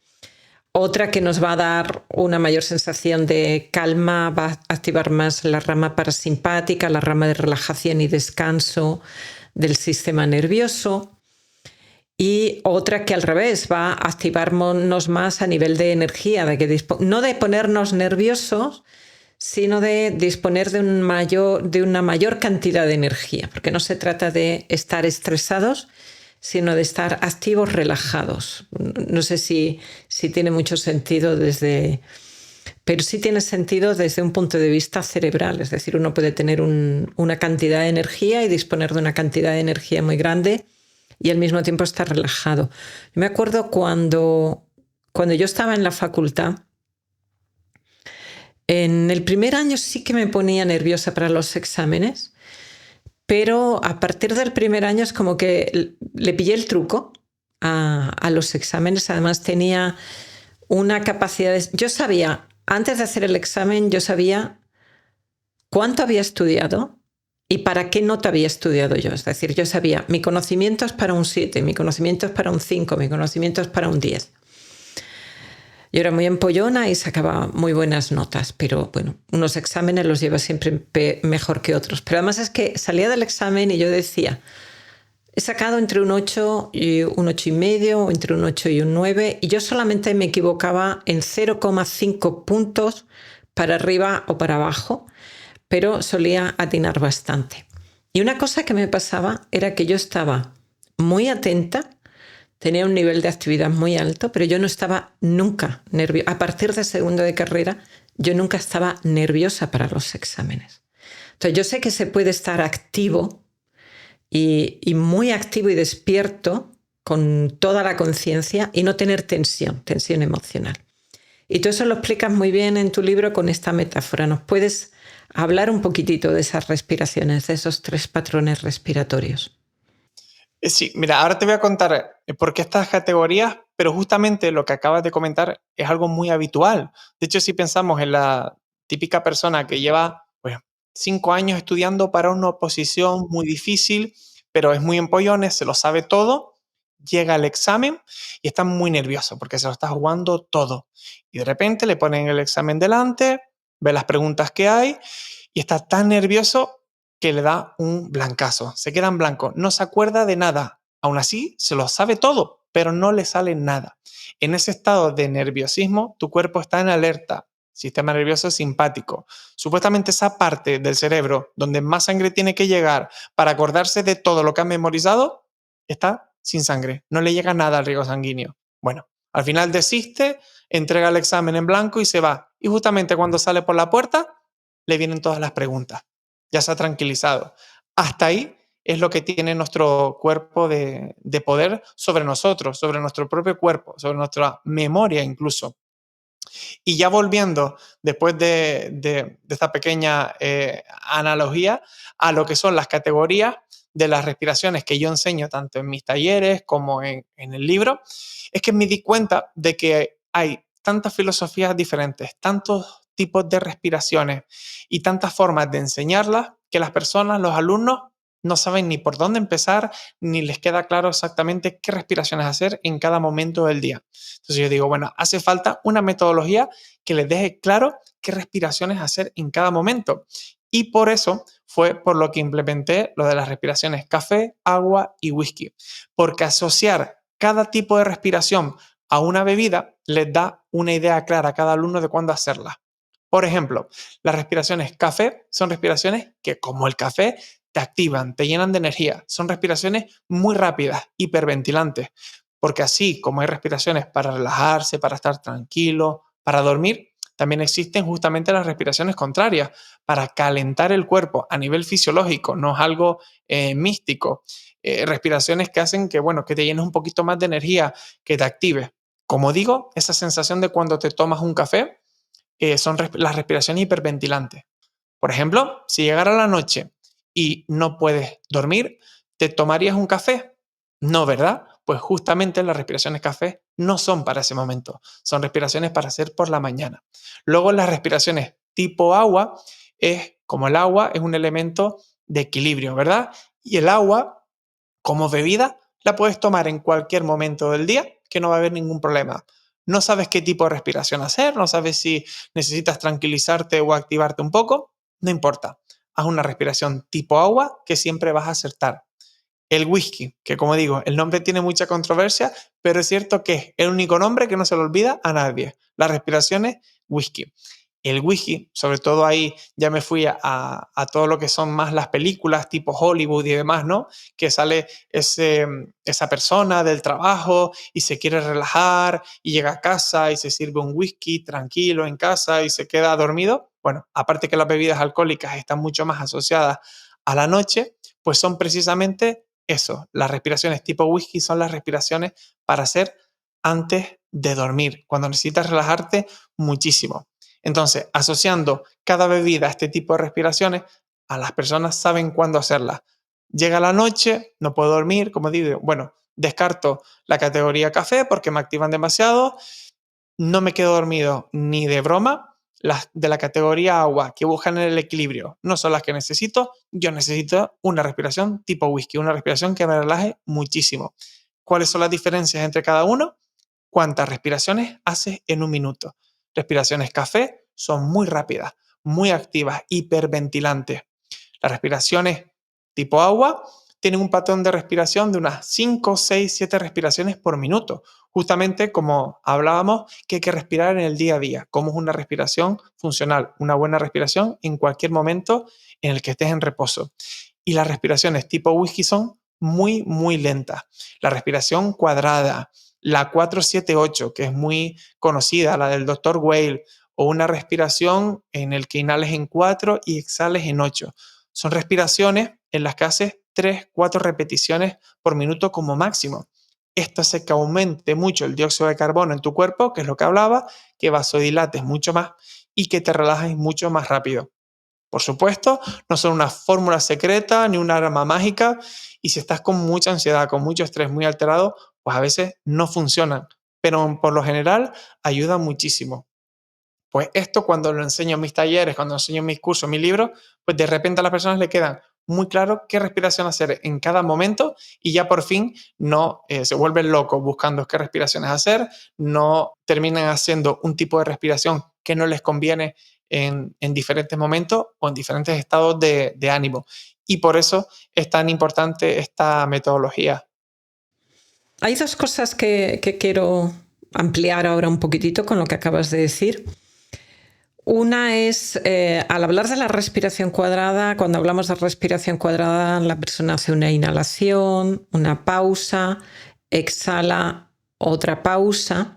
Otra que nos va a dar una mayor sensación de calma, va a activar más la rama parasimpática, la rama de relajación y descanso del sistema nervioso. Y otra que al revés va a activarnos más a nivel de energía, no de ponernos nerviosos, sino de disponer de una mayor cantidad de energía, porque no se trata de estar estresados, sino de estar activos, relajados. No sé si tiene mucho sentido pero sí tiene sentido desde un punto de vista cerebral, es decir, uno puede tener una cantidad de energía y disponer de una cantidad de energía muy grande y al mismo tiempo estar relajado. Yo me acuerdo cuando yo estaba en la facultad, en el primer año sí que me ponía nerviosa para los exámenes, pero a partir del primer año es como que le pillé el truco a los exámenes. Además tenía una capacidad yo sabía, antes de hacer el examen, yo sabía cuánto había estudiado y para qué nota había estudiado yo. Es decir, yo sabía, mi conocimiento es para un 7, mi conocimiento es para un 5, mi conocimiento es para un 10. Yo era muy empollona y sacaba muy buenas notas, pero bueno, unos exámenes los lleva siempre mejor que otros. Pero además es que salía del examen y yo decía, he sacado entre un 8 y un 8,5 o entre un 8 y un 9 y yo solamente me equivocaba en 0,5 puntos para arriba o para abajo, pero solía atinar bastante. Y una cosa que me pasaba era que yo estaba muy atenta, tenía un nivel de actividad muy alto, pero yo no estaba nunca nerviosa. A partir de segundo de carrera, yo nunca estaba nerviosa para los exámenes. Entonces, yo sé que se puede estar activo y muy activo y despierto con toda la conciencia y no tener tensión emocional. Y tú eso lo explicas muy bien en tu libro con esta metáfora. ¿Nos puedes hablar un poquitito de esas respiraciones, de esos 3 patrones respiratorios? Sí, mira, ahora te voy a contar por qué estas categorías, pero justamente lo que acabas de comentar es algo muy habitual. De hecho, si pensamos en la típica persona que lleva pues, 5 años estudiando para una oposición muy difícil, pero es muy empollones, se lo sabe todo, llega al examen y está muy nervioso porque se lo está jugando todo. Y de repente le ponen el examen delante, ve las preguntas que hay y está tan nervioso que le da un blancazo, se queda en blanco, no se acuerda de nada. Aún así, se lo sabe todo, pero no le sale nada. En ese estado de nerviosismo, tu cuerpo está en alerta, sistema nervioso simpático. Supuestamente esa parte del cerebro donde más sangre tiene que llegar para acordarse de todo lo que ha memorizado, está sin sangre, no le llega nada al riego sanguíneo. Bueno, al final desiste, entrega el examen en blanco y se va. Y justamente cuando sale por la puerta, le vienen todas las preguntas. Ya se ha tranquilizado. Hasta ahí es lo que tiene nuestro cuerpo de poder sobre nosotros, sobre nuestro propio cuerpo, sobre nuestra memoria incluso. Y ya volviendo, después de esta pequeña analogía, a lo que son las categorías de las respiraciones que yo enseño tanto en mis talleres como en el libro, es que me di cuenta de que hay tantas filosofías diferentes, tantos tipos de respiraciones y tantas formas de enseñarlas que las personas, los alumnos, no saben ni por dónde empezar, ni les queda claro exactamente qué respiraciones hacer en cada momento del día. Entonces yo digo, bueno, hace falta una metodología que les deje claro qué respiraciones hacer en cada momento. Y por eso fue por lo que implementé lo de las respiraciones café, agua y whisky. Porque asociar cada tipo de respiración a una bebida les da una idea clara a cada alumno de cuándo hacerla. Por ejemplo, las respiraciones café son respiraciones que, como el café, te activan, te llenan de energía. Son respiraciones muy rápidas, hiperventilantes. Porque así como hay respiraciones para relajarse, para estar tranquilo, para dormir, también existen justamente las respiraciones contrarias, para calentar el cuerpo a nivel fisiológico, no es algo místico. Respiraciones que hacen que, bueno, que te llenes un poquito más de energía, que te actives. Como digo, esa sensación de cuando te tomas un café son las respiraciones hiperventilantes. Por ejemplo, si llegara la noche y no puedes dormir, ¿te tomarías un café? No, ¿verdad? Pues justamente las respiraciones café no son para ese momento, son respiraciones para hacer por la mañana. Luego las respiraciones tipo agua es como el agua es un elemento de equilibrio, ¿verdad? Y el agua como bebida la puedes tomar en cualquier momento del día que no va a haber ningún problema. No sabes qué tipo de respiración hacer, no sabes si necesitas tranquilizarte o activarte un poco, no importa. Haz una respiración tipo agua que siempre vas a acertar. El whisky, que como digo, el nombre tiene mucha controversia, pero es cierto que es el único nombre que no se le olvida a nadie. La respiración es whisky. El whisky, sobre todo ahí ya me fui a todo lo que son más las películas tipo Hollywood y demás, ¿no? Que sale esa persona del trabajo y se quiere relajar y llega a casa y se sirve un whisky tranquilo en casa y se queda dormido. Bueno, aparte que las bebidas alcohólicas están mucho más asociadas a la noche, pues son precisamente eso. Las respiraciones tipo whisky son las respiraciones para hacer antes de dormir, cuando necesitas relajarte muchísimo. Entonces, asociando cada bebida a este tipo de respiraciones, a las personas saben cuándo hacerlas. Llega la noche, no puedo dormir, como digo, bueno, descarto la categoría café porque me activan demasiado, no me quedo dormido ni de broma. Las de la categoría agua que buscan el equilibrio no son las que necesito. Yo necesito una respiración tipo whisky, una respiración que me relaje muchísimo. ¿Cuáles son las diferencias entre cada uno? ¿Cuántas respiraciones haces en un minuto? Respiraciones café son muy rápidas, muy activas, hiperventilantes. Las respiraciones tipo agua tienen un patrón de respiración de unas 5, 6, 7 respiraciones por minuto. Justamente como hablábamos que hay que respirar en el día a día, como es una respiración funcional, una buena respiración en cualquier momento en el que estés en reposo. Y las respiraciones tipo whisky son muy, muy lentas. La respiración cuadrada, la 4-7-8, que es muy conocida, la del Dr. Whale, o una respiración en el que inhales en 4 y exhales en 8. Son respiraciones en las que haces 3, 4 repeticiones por minuto como máximo. Esto hace que aumente mucho el dióxido de carbono en tu cuerpo, que es lo que hablaba, que vasodilates mucho más y que te relajes mucho más rápido. Por supuesto, no son una fórmula secreta ni una arma mágica y si estás con mucha ansiedad, con mucho estrés muy alterado, pues a veces no funcionan. pero por lo general ayuda muchísimo. Pues esto cuando lo enseño en mis talleres, cuando enseño en mis cursos, en mis libros, pues de repente a las personas le quedan muy claro qué respiración hacer en cada momento y ya por fin no se vuelven locos buscando qué respiraciones hacer, no terminan haciendo un tipo de respiración que no les conviene en diferentes momentos o en diferentes estados de ánimo. Y por eso es tan importante esta metodología. Hay dos cosas que quiero ampliar ahora un poquitito con lo que acabas de decir. Una es, al hablar de la respiración cuadrada, cuando hablamos de respiración cuadrada, la persona hace una inhalación, una pausa, exhala, otra pausa.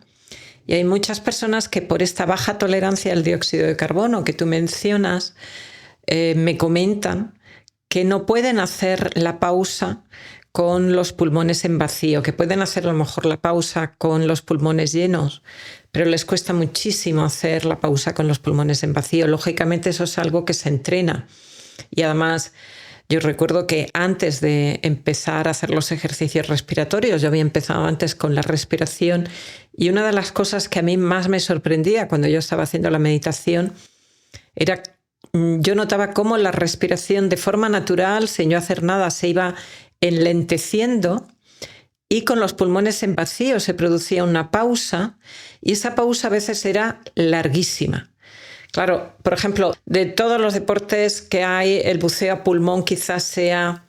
Y hay muchas personas que por esta baja tolerancia al dióxido de carbono que tú mencionas, me comentan que no pueden hacer la pausa con los pulmones en vacío, que pueden hacer a lo mejor la pausa con los pulmones llenos, pero les cuesta muchísimo hacer la pausa con los pulmones en vacío. Lógicamente eso es algo que se entrena. Y además, yo recuerdo que antes de empezar a hacer los ejercicios respiratorios, yo había empezado antes con la respiración y una de las cosas que a mí más me sorprendía cuando yo estaba haciendo la meditación era yo notaba cómo la respiración de forma natural, sin yo hacer nada, se iba enlenteciendo y con los pulmones en vacío se producía una pausa y esa pausa a veces era larguísima. Claro, por ejemplo, de todos los deportes que hay, el buceo a pulmón quizás sea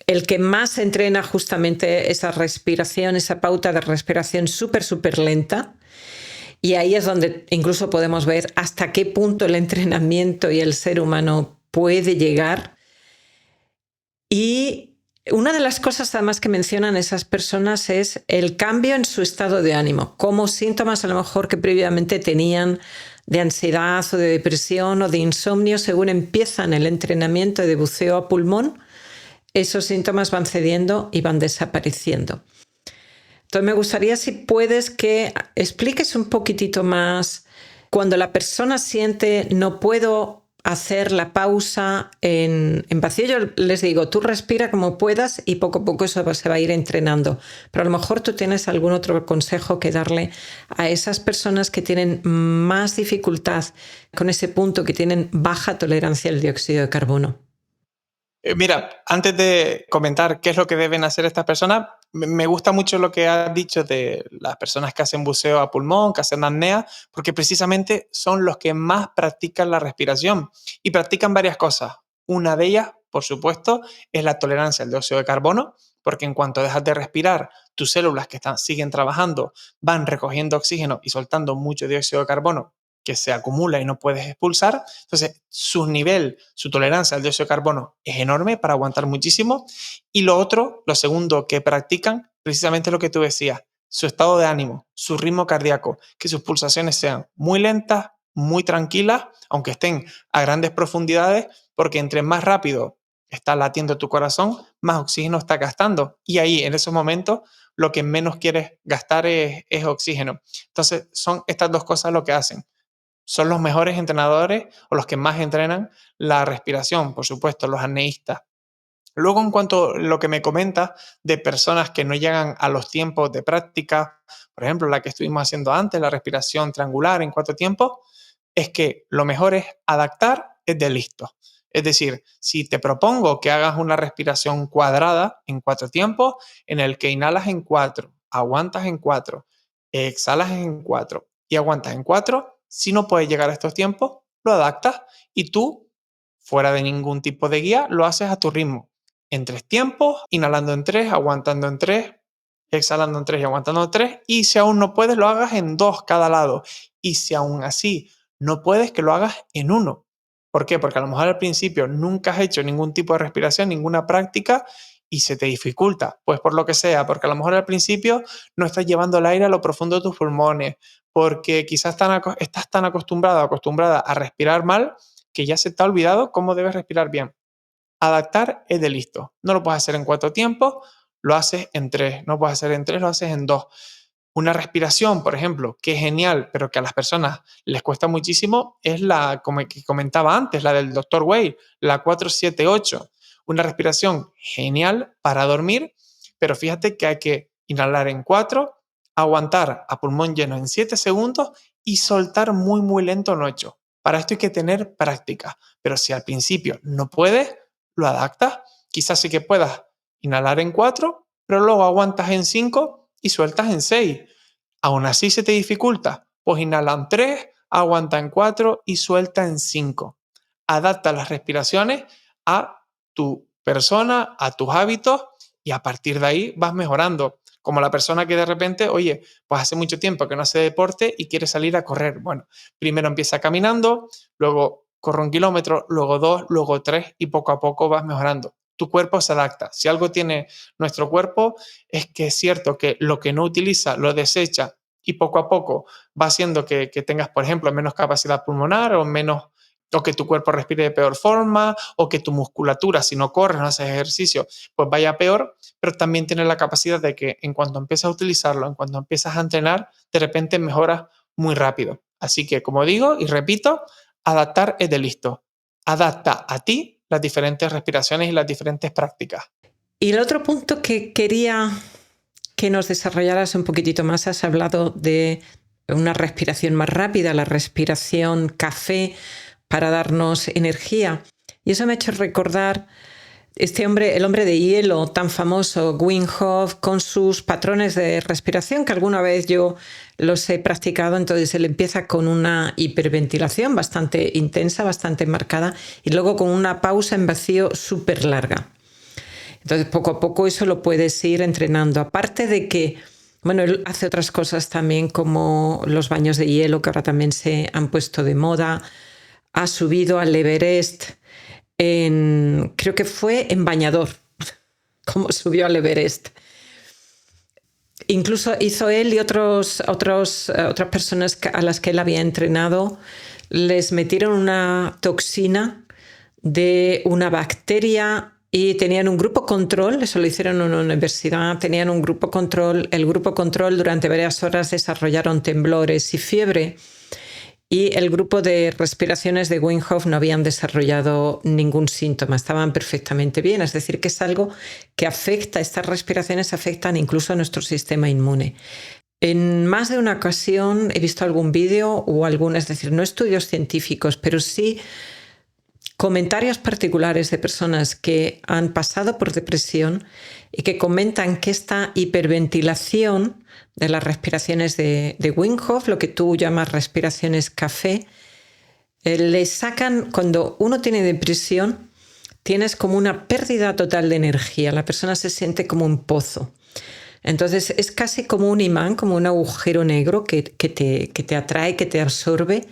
el que más entrena justamente esa respiración, esa pauta de respiración súper lenta. Y ahí es donde incluso podemos ver hasta qué punto el entrenamiento y el ser humano puede llegar. Y una de las cosas además que mencionan esas personas es el cambio en su estado de ánimo, como síntomas a lo mejor que previamente tenían de ansiedad o de depresión o de insomnio, según empiezan el entrenamiento de buceo a pulmón, esos síntomas van cediendo y van desapareciendo. Entonces me gustaría, si puedes, que expliques un poquitito más cuando la persona siente no puedo hacer la pausa en vacío. Yo les digo, tú respira como puedas y poco a poco eso se va a ir entrenando. Pero a lo mejor tú tienes algún otro consejo que darle a esas personas que tienen más dificultad con ese punto, que tienen baja tolerancia al dióxido de carbono. Mira, antes de comentar qué es lo que deben hacer estas personas, me gusta mucho lo que has dicho de las personas que hacen buceo a pulmón, que hacen apnea, porque precisamente son los que más practican la respiración y practican varias cosas. Una de ellas, por supuesto, es la tolerancia al dióxido de carbono, porque en cuanto dejas de respirar, tus células que siguen trabajando van recogiendo oxígeno y soltando mucho dióxido de carbono que se acumula y no puedes expulsar. Entonces, su tolerancia al dióxido de carbono es enorme para aguantar muchísimo. Y lo segundo que practican, precisamente lo que tú decías, su estado de ánimo, su ritmo cardíaco, que sus pulsaciones sean muy lentas, muy tranquilas, aunque estén a grandes profundidades, porque entre más rápido está latiendo tu corazón, más oxígeno está gastando. Y ahí, en esos momentos, lo que menos quieres gastar es oxígeno. Entonces, son estas dos cosas lo que hacen. Son los mejores entrenadores o los que más entrenan la respiración, por supuesto, los apneístas. Luego, en cuanto a lo que me comentas de personas que no llegan a los tiempos de práctica, por ejemplo, la que estuvimos haciendo antes, la respiración triangular en 4 tiempos, es que lo mejor es adaptar desde listo. Es decir, si te propongo que hagas una respiración cuadrada en 4 tiempos, en el que inhalas en 4, aguantas en 4, exhalas en 4 y aguantas en 4, si no puedes llegar a estos tiempos, lo adaptas y tú, fuera de ningún tipo de guía, lo haces a tu ritmo. En 3 tiempos, inhalando en 3, aguantando en 3, exhalando en 3 y aguantando en 3. Y si aún no puedes, lo hagas en 2 cada lado. Y si aún así no puedes, que lo hagas en 1. ¿Por qué? Porque a lo mejor al principio nunca has hecho ningún tipo de respiración, ninguna práctica y se te dificulta. Pues por lo que sea, porque a lo mejor al principio no estás llevando el aire a lo profundo de tus pulmones, porque quizás estás tan acostumbrado o acostumbrada a respirar mal que ya se te ha olvidado cómo debes respirar bien. Adaptar es de listo. No lo puedes hacer en 4 tiempos, lo haces en 3. No lo puedes hacer en 3, lo haces en 2. Una respiración, por ejemplo, que es genial, pero que a las personas les cuesta muchísimo, es la como que comentaba antes, la del Dr. Wade, la 4-7-8. Una respiración genial para dormir, pero fíjate que hay que inhalar en 4, aguantar a pulmón lleno en 7 segundos y soltar muy, muy lento en 8. Para esto hay que tener práctica, pero si al principio no puedes, lo adaptas. Quizás sí que puedas inhalar en 4, pero luego aguantas en 5 y sueltas en 6. Aún así se te dificulta, pues inhala en 3, aguanta en 4 y suelta en 5. Adapta las respiraciones a tu persona, a tus hábitos y a partir de ahí vas mejorando. Como la persona que de repente, oye, pues hace mucho tiempo que no hace deporte y quiere salir a correr. Bueno, primero empieza caminando, luego corre 1 kilómetro, luego 2, luego 3 y poco a poco vas mejorando. Tu cuerpo se adapta. Si algo tiene nuestro cuerpo es que es cierto que lo que no utiliza lo desecha y poco a poco va haciendo que tengas, por ejemplo, menos capacidad pulmonar o menos o que tu cuerpo respire de peor forma, o que tu musculatura, si no corres, no haces ejercicio, pues vaya peor, pero también tienes la capacidad de que en cuanto empiezas a utilizarlo, en cuanto empiezas a entrenar, de repente mejoras muy rápido. Así que, como digo y repito, adaptar es de listo. Adapta a ti las diferentes respiraciones y las diferentes prácticas. Y el otro punto que quería que nos desarrollaras un poquitito más, has hablado de una respiración más rápida, la respiración café para darnos energía. Y eso me ha hecho recordar este hombre, el hombre de hielo tan famoso, Wim Hof, con sus patrones de respiración, que alguna vez yo los he practicado. Entonces él empieza con una hiperventilación bastante intensa, bastante marcada, y luego con una pausa en vacío súper larga. Entonces, poco a poco eso lo puedes ir entrenando. Aparte de que, bueno, él hace otras cosas también como los baños de hielo, que ahora también se han puesto de moda. Ha subido al Everest creo que fue en bañador, como subió al Everest. Incluso hizo él y otras personas a las que él había entrenado, les metieron una toxina de una bacteria y tenían un grupo control, eso lo hicieron en una universidad, tenían un grupo control, el grupo control durante varias horas desarrollaron temblores y fiebre, y el grupo de respiraciones de Wim Hof no habían desarrollado ningún síntoma, estaban perfectamente bien. Es decir, que es algo que afecta, estas respiraciones afectan incluso a nuestro sistema inmune. En más de una ocasión he visto algún vídeo o algún, es decir, no estudios científicos, pero sí comentarios particulares de personas que han pasado por depresión y que comentan que esta hiperventilación de las respiraciones de Wim Hof, lo que tú llamas respiraciones café, le sacan, cuando uno tiene depresión, tienes como una pérdida total de energía, la persona se siente como un pozo. Entonces es casi como un imán, como un agujero negro que te atrae, que te absorbe.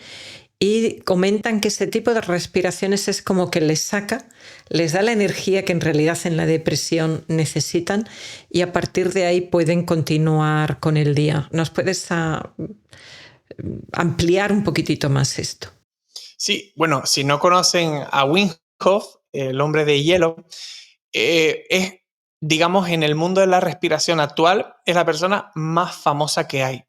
Y comentan que este tipo de respiraciones es como que les saca, les da la energía que en realidad en la depresión necesitan, y a partir de ahí pueden continuar con el día. ¿Nos puedes ampliar un poquitito más esto? Sí, bueno, si no conocen a Wim Hof, el hombre de hielo, es, digamos, en el mundo de la respiración actual, es la persona más famosa que hay.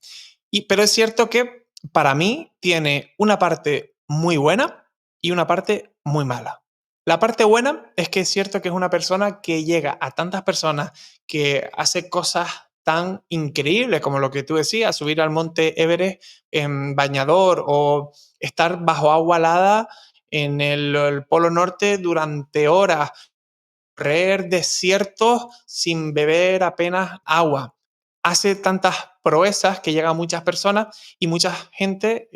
Pero es cierto que para mí tiene una parte muy buena y una parte muy mala. La parte buena es que es cierto que es una persona que llega a tantas personas, que hace cosas tan increíbles como lo que tú decías, subir al monte Everest en bañador o estar bajo agua helada en el Polo Norte durante horas, correr desiertos sin beber apenas agua. Hace tantas proezas que llega a muchas personas y mucha gente,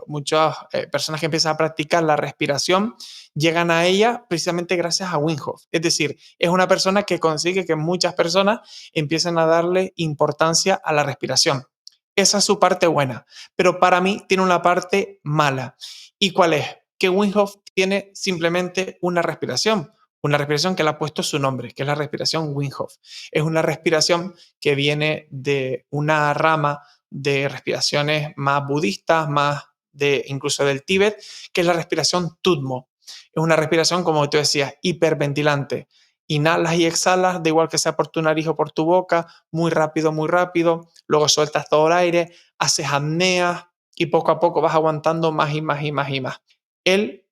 muchas personas que empiezan a practicar la respiración, llegan a ella precisamente gracias a Wim Hof. Es decir, es una persona que consigue que muchas personas empiecen a darle importancia a la respiración. Esa es su parte buena, pero para mí tiene una parte mala. ¿Y cuál es? Que Wim Hof tiene simplemente una respiración que le ha puesto su nombre, que es la respiración Wim Hof. Es una respiración que viene de una rama de respiraciones más budistas, más incluso del Tíbet, que es la respiración Tutmo. Es una respiración, como tú decías, hiperventilante. Inhalas y exhalas, da igual que sea por tu nariz o por tu boca, muy rápido, luego sueltas todo el aire, haces apneas y poco a poco vas aguantando más y más y más y más. Él,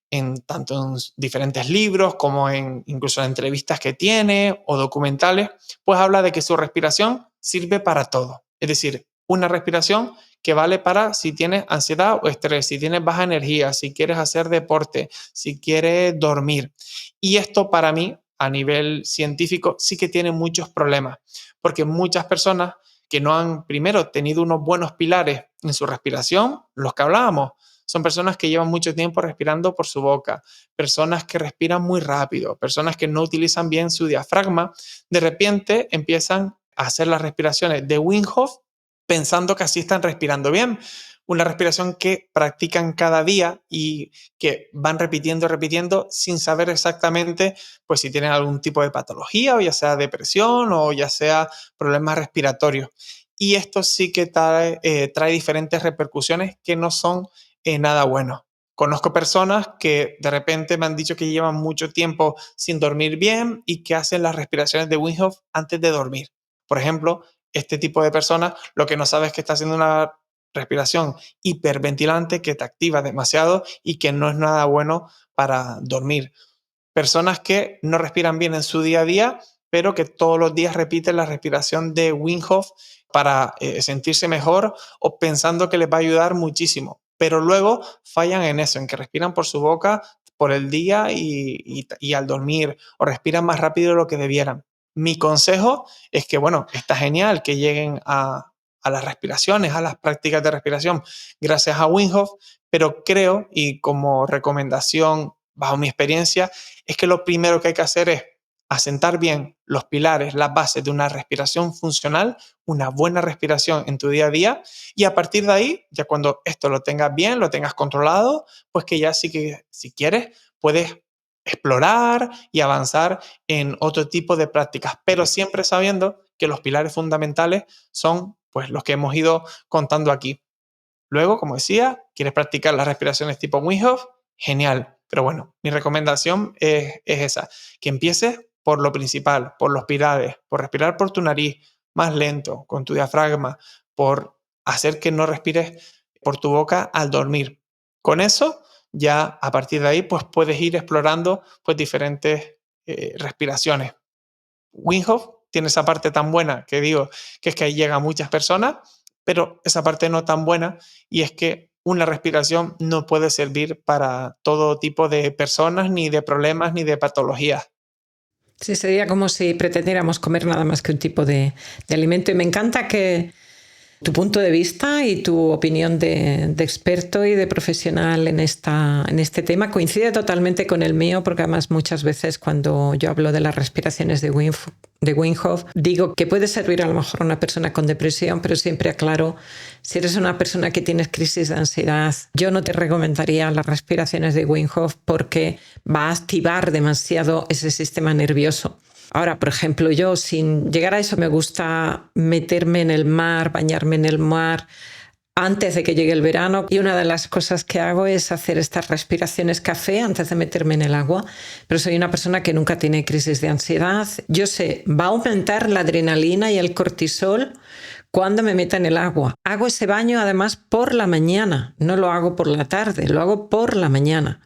tanto en diferentes libros como incluso en entrevistas que tiene o documentales, pues habla de que su respiración sirve para todo. Es decir, una respiración que vale para si tienes ansiedad o estrés, si tienes baja energía, si quieres hacer deporte, si quieres dormir. Y esto para mí, a nivel científico, sí que tiene muchos problemas, porque muchas personas que no han primero tenido unos buenos pilares en su respiración, los que hablábamos, son personas que llevan mucho tiempo respirando por su boca, personas que respiran muy rápido, personas que no utilizan bien su diafragma, de repente empiezan a hacer las respiraciones de Wim Hof pensando que así están respirando bien. Una respiración que practican cada día y que van repitiendo sin saber exactamente pues si tienen algún tipo de patología o ya sea depresión o ya sea problemas respiratorios. Y esto sí que trae diferentes repercusiones que no son nada buenos. Conozco personas que de repente me han dicho que llevan mucho tiempo sin dormir bien y que hacen las respiraciones de Wim Hof antes de dormir. Por ejemplo, este tipo de personas lo que no sabe es que está haciendo una respiración hiperventilante que te activa demasiado y que no es nada bueno para dormir. Personas que no respiran bien en su día a día, pero que todos los días repiten la respiración de Wim Hof para sentirse mejor o pensando que les va a ayudar muchísimo. Pero luego fallan en eso, en que respiran por su boca por el día y al dormir o respiran más rápido de lo que debieran. Mi consejo es que, bueno, está genial que lleguen a las respiraciones, a las prácticas de respiración gracias a Wim Hof, pero creo, y como recomendación bajo mi experiencia, es que lo primero que hay que hacer es asentar bien los pilares, las bases de una respiración funcional, una buena respiración en tu día a día, y a partir de ahí, ya cuando esto lo tengas bien, lo tengas controlado, pues que ya sí que si quieres puedes explorar y avanzar en otro tipo de prácticas, pero siempre sabiendo que los pilares fundamentales son pues los que hemos ido contando aquí. Luego, como decía, quieres practicar las respiraciones tipo Wim Hof, genial. Pero bueno, mi recomendación es esa, que empieces por lo principal, por los pilares, por respirar por tu nariz más lento, con tu diafragma, por hacer que no respires por tu boca al dormir. Con eso, ya a partir de ahí, pues puedes ir explorando pues diferentes respiraciones. Wim Hof tiene esa parte tan buena que digo que es que ahí llegan muchas personas, pero esa parte no tan buena y es que una respiración no puede servir para todo tipo de personas, ni de problemas, ni de patologías. Sí, sería como si pretendiéramos comer nada más que un tipo de alimento. Y me encanta que tu punto de vista y tu opinión de experto y de profesional en este tema coincide totalmente con el mío, porque además muchas veces cuando yo hablo de las respiraciones de Wim Hof, digo que puede servir a lo mejor a una persona con depresión, pero siempre aclaro, si eres una persona que tienes crisis de ansiedad, yo no te recomendaría las respiraciones de Wim Hof porque va a activar demasiado ese sistema nervioso. Ahora, por ejemplo, yo sin llegar a eso me gusta meterme en el mar, bañarme en el mar antes de que llegue el verano, y una de las cosas que hago es hacer estas respiraciones café antes de meterme en el agua, pero soy una persona que nunca tiene crisis de ansiedad. Yo sé, va a aumentar la adrenalina y el cortisol cuando me meta en el agua. Hago ese baño además por la mañana, no lo hago por la tarde, lo hago por la mañana.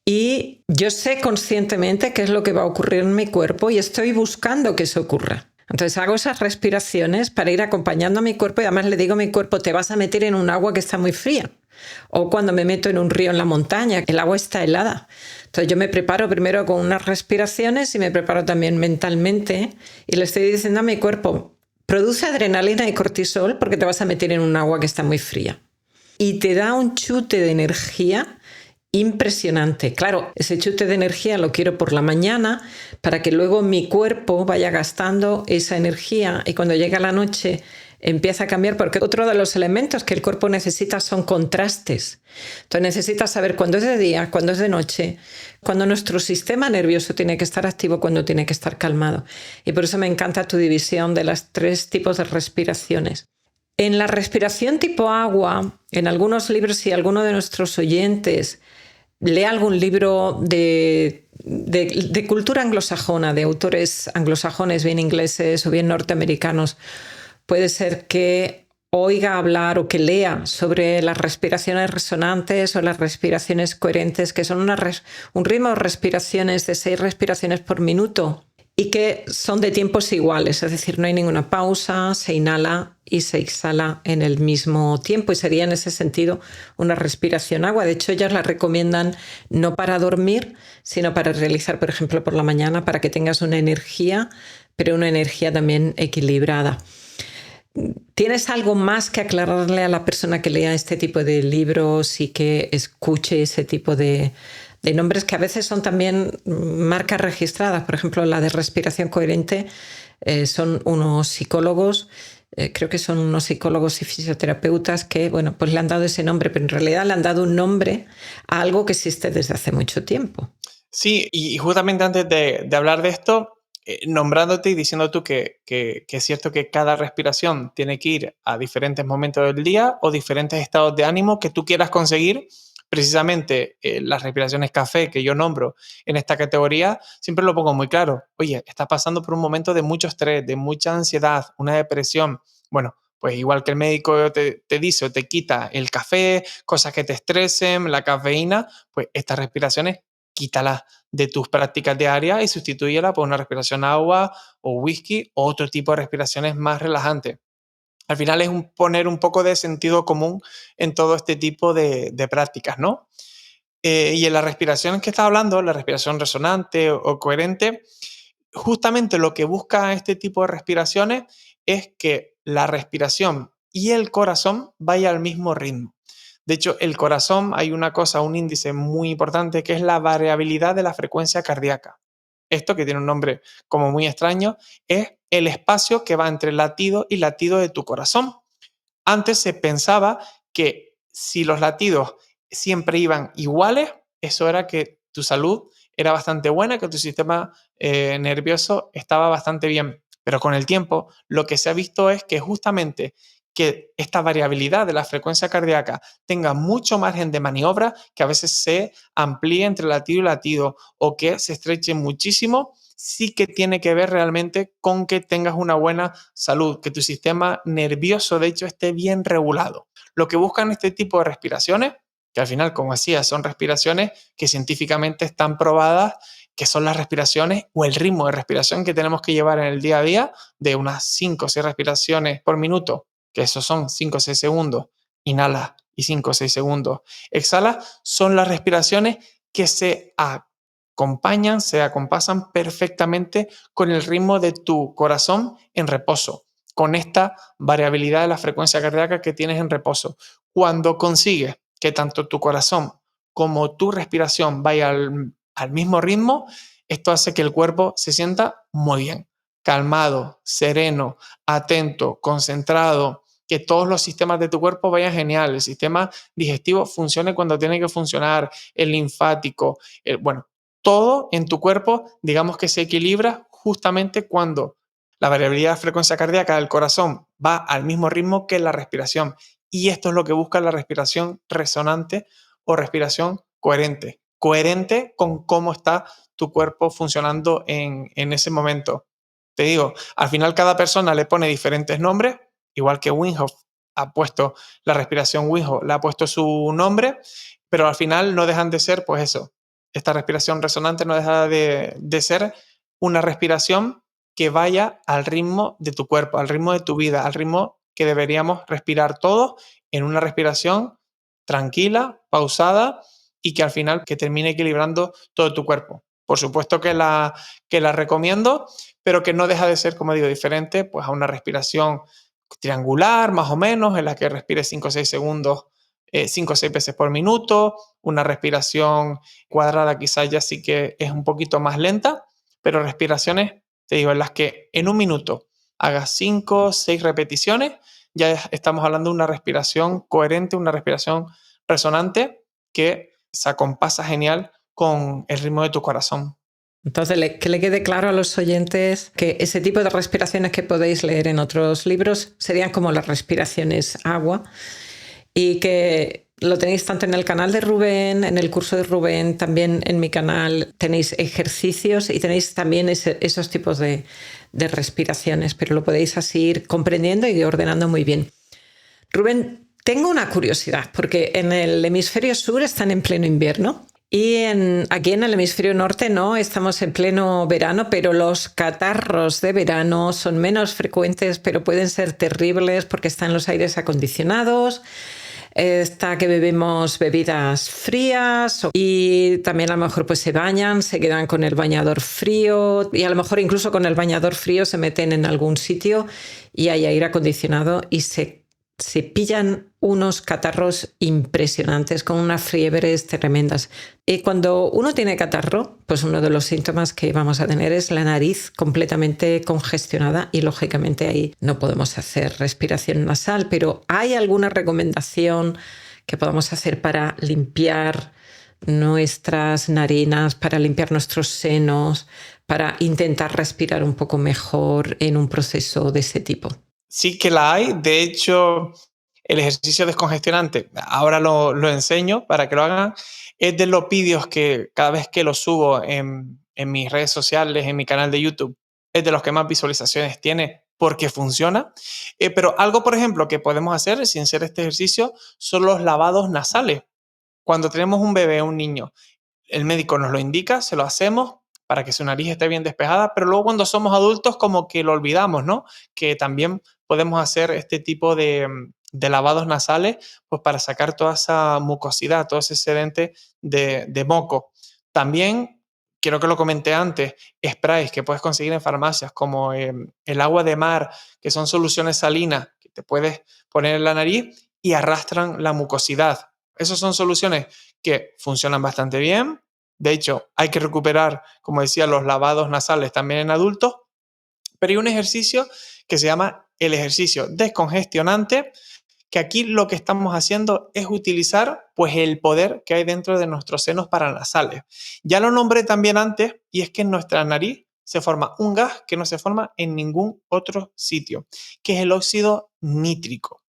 Y yo sé conscientemente qué es lo que va a ocurrir en mi cuerpo y estoy buscando que eso ocurra. Entonces hago esas respiraciones para ir acompañando a mi cuerpo y además le digo a mi cuerpo, te vas a meter en un agua que está muy fría. O cuando me meto en un río en la montaña, el agua está helada. Entonces yo me preparo primero con unas respiraciones y me preparo también mentalmente y le estoy diciendo a mi cuerpo, produce adrenalina y cortisol porque te vas a meter en un agua que está muy fría. Y te da un chute de energía impresionante. Claro, ese chute de energía lo quiero por la mañana para que luego mi cuerpo vaya gastando esa energía y cuando llega la noche empieza a cambiar, porque otro de los elementos que el cuerpo necesita son contrastes. Entonces necesita saber cuándo es de día, cuándo es de noche, cuándo nuestro sistema nervioso tiene que estar activo, cuándo tiene que estar calmado. Y por eso me encanta tu división de los 3 tipos de respiraciones. En la respiración tipo agua, en algunos libros, si alguno de nuestros oyentes lee algún libro de cultura anglosajona, de autores anglosajones, bien ingleses o bien norteamericanos, puede ser que oiga hablar o que lea sobre las respiraciones resonantes o las respiraciones coherentes, que son un ritmo de respiraciones de 6 respiraciones por minuto. y que son de tiempos iguales, es decir, no hay ninguna pausa, se inhala y se exhala en el mismo tiempo y sería en ese sentido una respiración agua. De hecho, ellas la recomiendan no para dormir, sino para realizar, por ejemplo, por la mañana, para que tengas una energía, pero una energía también equilibrada. ¿Tienes algo más que aclararle a la persona que lea este tipo de libros y que escuche ese tipo de nombres que a veces son también marcas registradas? Por ejemplo, la de respiración coherente son unos psicólogos, creo que son unos psicólogos y fisioterapeutas que, bueno, pues le han dado ese nombre, pero en realidad le han dado un nombre a algo que existe desde hace mucho tiempo. Sí, y justamente antes de hablar de esto, nombrándote y diciendo tú que es cierto que cada respiración tiene que ir a diferentes momentos del día o diferentes estados de ánimo que tú quieras conseguir. Precisamente las respiraciones café que yo nombro en esta categoría, siempre lo pongo muy claro. Oye, estás pasando por un momento de mucho estrés, de mucha ansiedad, una depresión. Bueno, pues igual que el médico te dice o te quita el café, cosas que te estresen, la cafeína, pues estas respiraciones quítalas de tus prácticas diarias y sustitúyela por una respiración agua o whisky o otro tipo de respiraciones más relajantes. Al final es poner un poco de sentido común en todo este tipo de prácticas, ¿no? Y en la respiración que estás hablando, la respiración resonante o coherente, justamente lo que busca este tipo de respiraciones es que la respiración y el corazón vayan al mismo ritmo. De hecho, el corazón, hay una cosa, un índice muy importante que es la variabilidad de la frecuencia cardíaca. Esto, que tiene un nombre como muy extraño, es el espacio que va entre latido y latido de tu corazón. Antes se pensaba que si los latidos siempre iban iguales, eso era que tu salud era bastante buena, que tu sistema nervioso estaba bastante bien. Pero con el tiempo, lo que se ha visto es que justamente que esta variabilidad de la frecuencia cardíaca tenga mucho margen de maniobra, que a veces se amplíe entre latido y latido o que se estreche muchísimo, sí que tiene que ver realmente con que tengas una buena salud, que tu sistema nervioso, de hecho, esté bien regulado. Lo que buscan este tipo de respiraciones, que al final, como decía, son respiraciones que científicamente están probadas, que son las respiraciones o el ritmo de respiración que tenemos que llevar en el día a día, de unas 5 o 6 respiraciones por minuto, que esos son 5 o 6 segundos, inhala y 5 o 6 segundos, exhala, son las respiraciones que se acompañan, se acompasan perfectamente con el ritmo de tu corazón en reposo, con esta variabilidad de la frecuencia cardíaca que tienes en reposo. Cuando consigues que tanto tu corazón como tu respiración vaya al mismo ritmo, esto hace que el cuerpo se sienta muy bien, calmado, sereno, atento, concentrado, que todos los sistemas de tu cuerpo vayan genial, el sistema digestivo funcione cuando tiene que funcionar, el linfático, bueno, todo en tu cuerpo, digamos que se equilibra justamente cuando la variabilidad de frecuencia cardíaca del corazón va al mismo ritmo que la respiración. Y esto es lo que busca la respiración resonante o respiración coherente. Coherente con cómo está tu cuerpo funcionando en ese momento. Te digo, al final cada persona le pone diferentes nombres, igual que Wim Hof ha puesto la respiración Wim Hof, le ha puesto su nombre, pero al final no dejan de ser, pues eso, esta respiración resonante no deja de ser una respiración que vaya al ritmo de tu cuerpo, al ritmo de tu vida, al ritmo que deberíamos respirar todos en una respiración tranquila, pausada y que al final que termine equilibrando todo tu cuerpo. Por supuesto que la recomiendo, pero que no deja de ser, como digo, diferente pues a una respiración triangular, más o menos, en la que respires 5 o 6 segundos, 5 o 6 veces por minuto. Una respiración cuadrada quizás ya sí que es un poquito más lenta, pero respiraciones, te digo, en las que en un minuto hagas 5 o 6 repeticiones, ya estamos hablando de una respiración coherente, una respiración resonante que se acompasa genial con el ritmo de tu corazón. Entonces, que le quede claro a los oyentes que ese tipo de respiraciones que podéis leer en otros libros serían como las respiraciones agua y que lo tenéis tanto en el canal de Rubén, en el curso de Rubén, también en mi canal tenéis ejercicios y tenéis también esos tipos de respiraciones, pero lo podéis así ir comprendiendo y ordenando muy bien. Rubén, tengo una curiosidad, porque en el hemisferio sur están en pleno invierno Y aquí en el hemisferio norte no, estamos en pleno verano, pero los catarros de verano son menos frecuentes, pero pueden ser terribles porque están los aires acondicionados, está que bebemos bebidas frías y también a lo mejor pues se bañan, se quedan con el bañador frío y a lo mejor incluso con el bañador frío se meten en algún sitio y hay aire acondicionado y se pillan unos catarros impresionantes con unas fiebres tremendas. Y cuando uno tiene catarro, pues uno de los síntomas que vamos a tener es la nariz completamente congestionada y lógicamente ahí no podemos hacer respiración nasal, pero ¿hay alguna recomendación que podamos hacer para limpiar nuestras narinas, para limpiar nuestros senos, para intentar respirar un poco mejor en un proceso de ese tipo? Sí que la hay. De hecho, el ejercicio descongestionante, ahora lo enseño para que lo hagan, es de los vídeos que cada vez que lo subo en mis redes sociales, en mi canal de YouTube, es de los que más visualizaciones tiene porque funciona. Pero algo, por ejemplo, que podemos hacer sin hacer este ejercicio son los lavados nasales. Cuando tenemos un bebé, un niño, el médico nos lo indica, se lo hacemos para que su nariz esté bien despejada, pero luego cuando somos adultos como que lo olvidamos, ¿no? Que también podemos hacer este tipo de lavados nasales pues para sacar toda esa mucosidad, todo ese excedente de moco. También, quiero que lo comenté antes, sprays que puedes conseguir en farmacias como el agua de mar, que son soluciones salinas que te puedes poner en la nariz y arrastran la mucosidad. Esas son soluciones que funcionan bastante bien. De hecho, hay que recuperar, como decía, los lavados nasales también en adultos, pero hay un ejercicio que se llama el ejercicio descongestionante, que aquí lo que estamos haciendo es utilizar pues el poder que hay dentro de nuestros senos paranasales. Ya lo nombré también antes y es que en nuestra nariz se forma un gas que no se forma en ningún otro sitio, que es el óxido nítrico.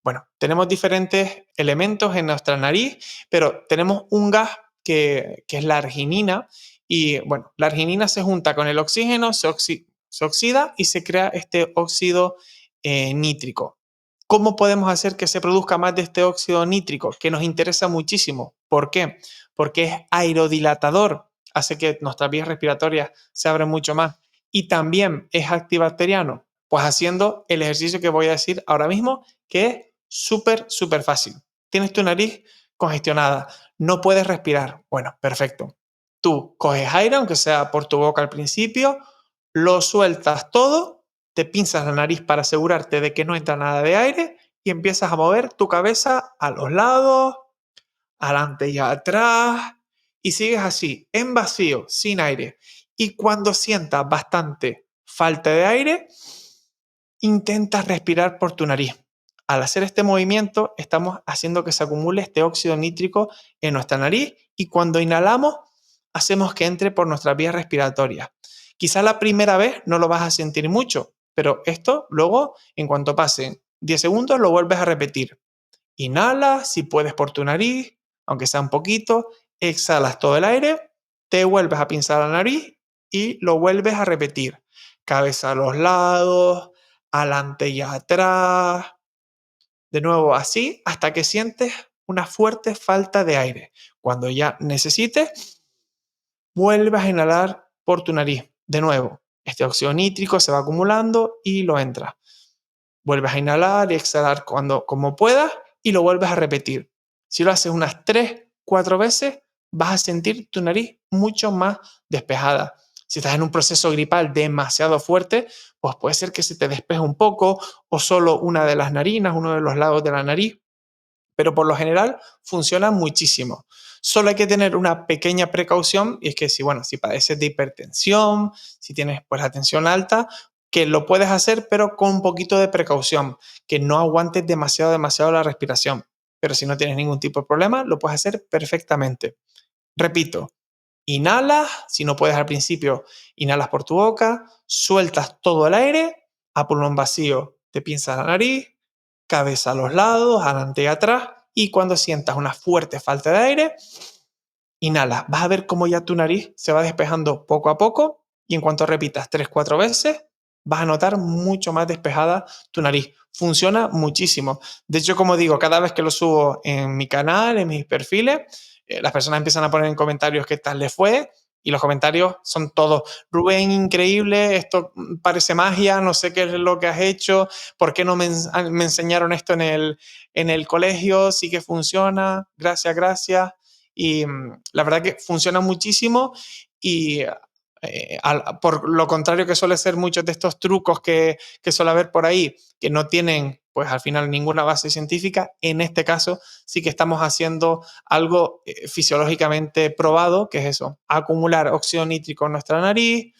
Bueno, tenemos diferentes elementos en nuestra nariz, pero tenemos un gas que es la arginina y bueno, la arginina se junta con el oxígeno, se oxida y se crea este óxido nítrico. ¿Cómo podemos hacer que se produzca más de este óxido nítrico? Que nos interesa muchísimo. ¿Por qué? Porque es aerodilatador, hace que nuestras vías respiratorias se abran mucho más y también es antibacteriano. Pues haciendo el ejercicio que voy a decir ahora mismo, que es súper, súper fácil. Tienes tu nariz congestionada, no puedes respirar. Bueno, perfecto. Tú coges aire, aunque sea por tu boca al principio, lo sueltas todo, te pinzas la nariz para asegurarte de que no entra nada de aire y empiezas a mover tu cabeza a los lados, adelante y atrás, y sigues así, en vacío, sin aire. Y cuando sientas bastante falta de aire, intentas respirar por tu nariz. Al hacer este movimiento, estamos haciendo que se acumule este óxido nítrico en nuestra nariz y cuando inhalamos, hacemos que entre por nuestras vías respiratorias. Quizá la primera vez no lo vas a sentir mucho, pero esto luego, en cuanto pasen 10 segundos, lo vuelves a repetir. Inhalas, si puedes, por tu nariz, aunque sea un poquito, exhalas todo el aire, te vuelves a pinzar la nariz y lo vuelves a repetir. Cabeza a los lados, adelante y atrás. De nuevo así hasta que sientes una fuerte falta de aire. Cuando ya necesites, vuelves a inhalar por tu nariz. De nuevo, este óxido nítrico se va acumulando y lo entras. Vuelves a inhalar y exhalar cuando como puedas y lo vuelves a repetir. Si lo haces unas 3, 4 veces, vas a sentir tu nariz mucho más despejada. Si estás en un proceso gripal demasiado fuerte, pues puede ser que se te despeje un poco o solo una de las narinas, uno de los lados de la nariz, pero por lo general funciona muchísimo. Solo hay que tener una pequeña precaución y es que si padeces de hipertensión, si tienes pues la tensión alta, que lo puedes hacer pero con un poquito de precaución, que no aguantes demasiado la respiración. Pero si no tienes ningún tipo de problema, lo puedes hacer perfectamente. Repito, inhalas, si no puedes al principio, inhalas por tu boca, sueltas todo el aire, a pulmón vacío te pinzas la nariz, cabeza a los lados, adelante y atrás, y cuando sientas una fuerte falta de aire, inhala. Vas a ver cómo ya tu nariz se va despejando poco a poco y en cuanto repitas 3, 4 veces, vas a notar mucho más despejada tu nariz. Funciona muchísimo. De hecho, como digo, cada vez que lo subo en mi canal, en mis perfiles, las personas empiezan a poner en comentarios qué tal les fue y los comentarios son todos: Rubén, increíble, esto parece magia, no sé qué es lo que has hecho, ¿por qué no me enseñaron esto en el colegio? Sí que funciona, gracias, gracias. Y la verdad que funciona muchísimo y por lo contrario que suele ser muchos de estos trucos que suele haber por ahí, que no tienen pues al final ninguna base científica, en este caso sí que estamos haciendo algo fisiológicamente probado, que es eso: acumular óxido nítrico en nuestra nariz,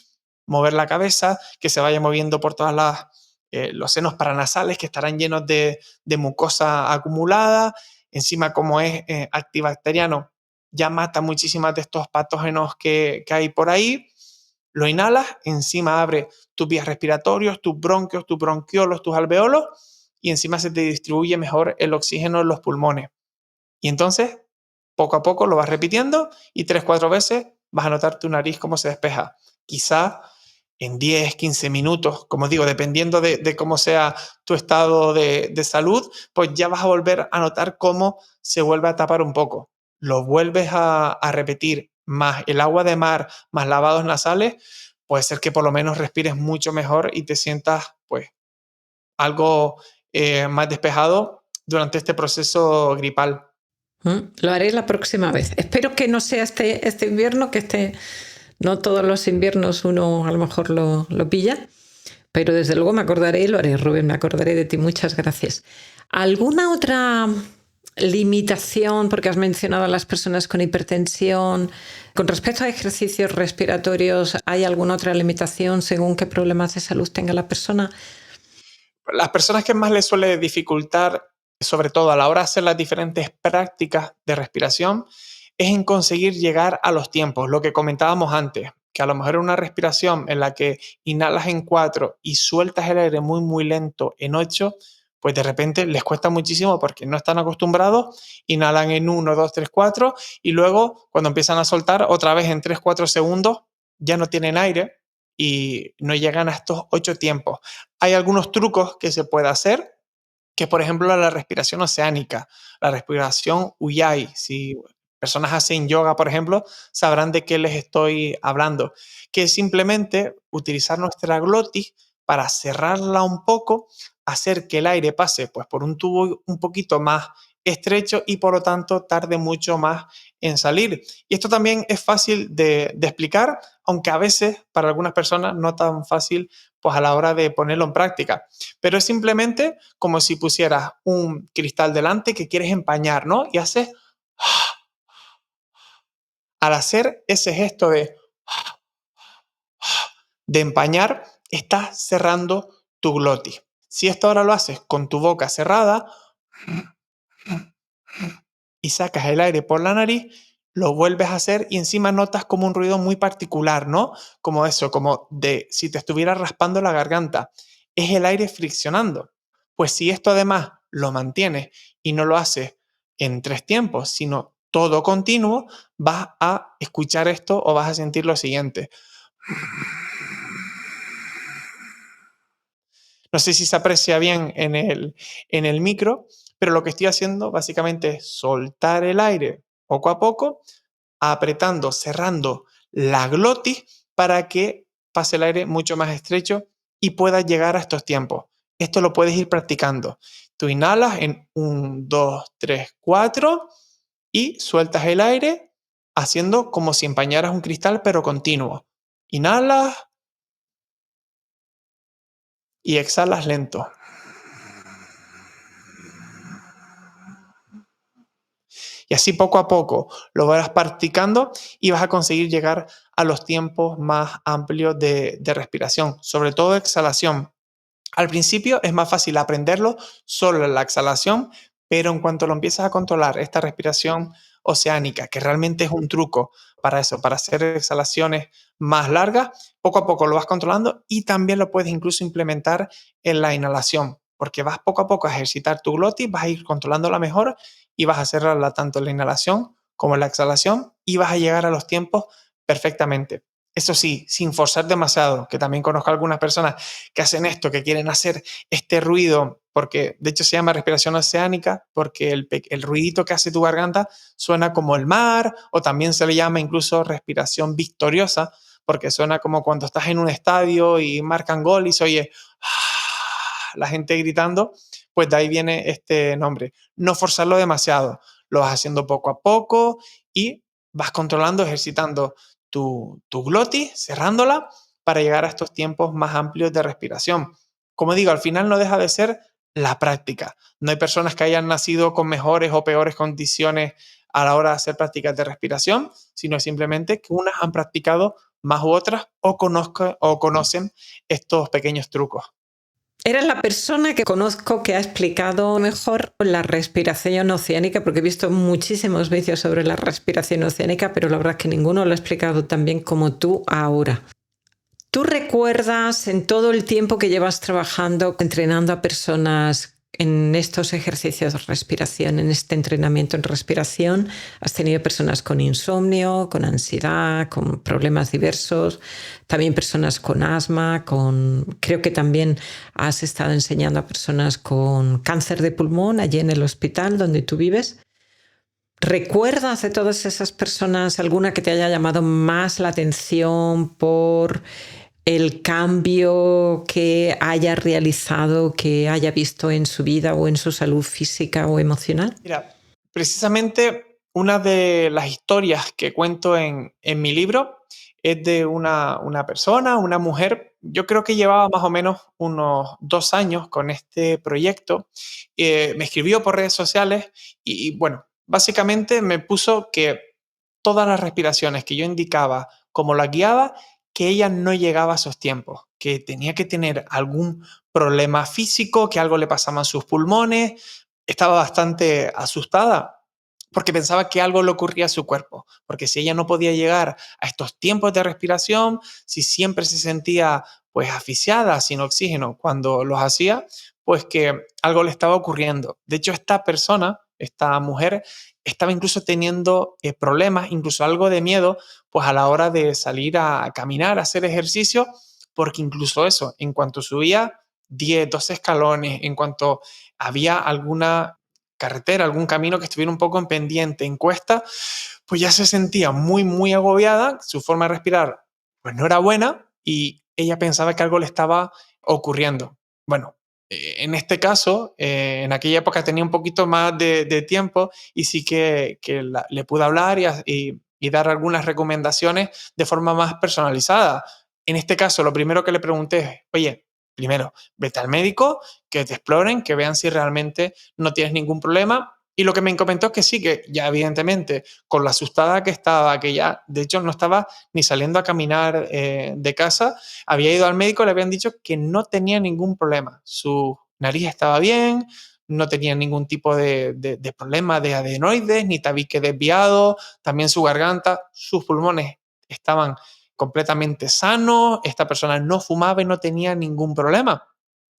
mover la cabeza, que se vaya moviendo por todas los senos paranasales que estarán llenos de mucosa acumulada. Encima, como es antibacteriano, ya mata muchísimas de estos patógenos que hay por ahí. Lo inhalas, encima abre tus vías respiratorias, tus bronquios, tus bronquiolos, tus alveolos, y encima se te distribuye mejor el oxígeno en los pulmones. Y entonces, poco a poco lo vas repitiendo y 3-4 veces vas a notar tu nariz cómo se despeja. Quizá en 10-15 minutos, como digo, dependiendo de cómo sea tu estado de salud, pues ya vas a volver a notar cómo se vuelve a tapar un poco. Lo vuelves a repetir, más el agua de mar, más lavados nasales, puede ser que por lo menos respires mucho mejor y te sientas pues algo más despejado durante este proceso gripal. Lo haré la próxima vez. Espero que no sea este invierno, no todos los inviernos uno a lo mejor lo pilla, pero desde luego me acordaré y lo haré, Rubén, me acordaré de ti. Muchas gracias. ¿Alguna otra limitación, porque has mencionado a las personas con hipertensión, con respecto a ejercicios respiratorios, hay alguna otra limitación según qué problemas de salud tenga la persona? Las personas que más les suele dificultar, sobre todo a la hora de hacer las diferentes prácticas de respiración, es en conseguir llegar a los tiempos, lo que comentábamos antes, que a lo mejor una respiración en la que inhalas en 4 y sueltas el aire muy, muy lento en 8, pues de repente les cuesta muchísimo porque no están acostumbrados, inhalan en 1, 2, 3, 4 y luego cuando empiezan a soltar otra vez en 3-4 segundos ya no tienen aire y no llegan a estos 8 tiempos. Hay algunos trucos que se puede hacer, que por ejemplo la respiración oceánica, la respiración Ujjayi. Si personas hacen yoga, por ejemplo, sabrán de qué les estoy hablando, que es simplemente utilizar nuestra glotis para cerrarla un poco, hacer que el aire pase pues, por un tubo un poquito más estrecho y por lo tanto tarde mucho más en salir. Y esto también es fácil de explicar, aunque a veces para algunas personas no tan fácil pues a la hora de ponerlo en práctica. Pero es simplemente como si pusieras un cristal delante que quieres empañar, ¿no? Y haces, al hacer ese gesto de empañar, estás cerrando tu glotis. Si esto ahora lo haces con tu boca cerrada y sacas el aire por la nariz, lo vuelves a hacer y encima notas como un ruido muy particular, ¿no? Como eso, como de si te estuviera raspando la garganta. Es el aire friccionando. Pues si esto además lo mantienes y no lo haces en 3 tiempos, sino todo continuo, vas a escuchar esto o vas a sentir lo siguiente. No sé si se aprecia bien en el micro, pero lo que estoy haciendo básicamente es soltar el aire poco a poco, apretando, cerrando la glotis para que pase el aire mucho más estrecho y puedas llegar a estos tiempos. Esto lo puedes ir practicando. Tú inhalas en 1, 2, 3, 4 y sueltas el aire haciendo como si empañaras un cristal, pero continuo. Inhalas y exhalas lento. Y así poco a poco lo vas practicando y vas a conseguir llegar a los tiempos más amplios de respiración, sobre todo exhalación. Al principio es más fácil aprenderlo solo en la exhalación, pero en cuanto lo empiezas a controlar, esta respiración oceánica, que realmente es un truco para eso, para hacer exhalaciones más largas, poco a poco lo vas controlando y también lo puedes incluso implementar en la inhalación, porque vas poco a poco a ejercitar tu glotis, vas a ir controlándola mejor y vas a hacerla tanto en la inhalación como en la exhalación y vas a llegar a los tiempos perfectamente. Eso sí, sin forzar demasiado, que también conozco a algunas personas que hacen esto, que quieren hacer este ruido, porque de hecho se llama respiración oceánica, porque el ruidito que hace tu garganta suena como el mar, o también se le llama incluso respiración victoriosa, porque suena como cuando estás en un estadio y marcan gol y se oye la gente gritando, pues de ahí viene este nombre. No forzarlo demasiado, lo vas haciendo poco a poco y vas controlando, ejercitando tu glotis, cerrándola para llegar a estos tiempos más amplios de respiración. Como digo, al final no deja de ser la práctica. No hay personas que hayan nacido con mejores o peores condiciones a la hora de hacer prácticas de respiración, sino simplemente que unas han practicado más u otras o conocen estos pequeños trucos. Eres la persona que conozco que ha explicado mejor la respiración oceánica, porque he visto muchísimos vídeos sobre la respiración oceánica, pero la verdad es que ninguno lo ha explicado tan bien como tú ahora. ¿Tú recuerdas en todo el tiempo que llevas trabajando, entrenando a personas en estos ejercicios de respiración, en este entrenamiento en respiración? Has tenido personas con insomnio, con ansiedad, con problemas diversos, también personas con asma, creo que también has estado enseñando a personas con cáncer de pulmón allí en el hospital donde tú vives. ¿Recuerdas de todas esas personas alguna que te haya llamado más la atención por el cambio que haya realizado, que haya visto en su vida o en su salud física o emocional? Mira, precisamente una de las historias que cuento en mi libro es de una persona, una mujer, yo creo que llevaba más o menos unos 2 años con este proyecto. Me escribió por redes sociales bueno, básicamente me puso que todas las respiraciones que yo indicaba, como las guiaba, que ella no llegaba a esos tiempos, que tenía que tener algún problema físico, que algo le pasaba a sus pulmones. Estaba bastante asustada porque pensaba que algo le ocurría a su cuerpo, porque si ella no podía llegar a estos tiempos de respiración, si siempre se sentía pues asfixiada, sin oxígeno cuando los hacía, pues que algo le estaba ocurriendo. De hecho, esta persona, esta mujer, estaba incluso teniendo problemas, incluso algo de miedo, pues a la hora de salir a caminar, a hacer ejercicio, porque incluso eso, en cuanto subía 10, 12 escalones, en cuanto había alguna carretera, algún camino que estuviera un poco en pendiente, en cuesta, pues ya se sentía muy, muy agobiada, su forma de respirar pues no era buena y ella pensaba que algo le estaba ocurriendo. Bueno, en este caso, en aquella época tenía un poquito más de tiempo y sí que le pude hablar y dar algunas recomendaciones de forma más personalizada. En este caso, lo primero que le pregunté es, oye, primero, vete al médico, que te exploren, que vean si realmente no tienes ningún problema. Y lo que me comentó es que sí, que ya evidentemente, con la asustada que estaba, que ya de hecho no estaba ni saliendo a caminar de casa, había ido al médico, le habían dicho que no tenía ningún problema. Su nariz estaba bien, no tenía ningún tipo de problema de adenoides, ni tabique desviado, también su garganta, sus pulmones estaban completamente sanos, esta persona no fumaba y no tenía ningún problema.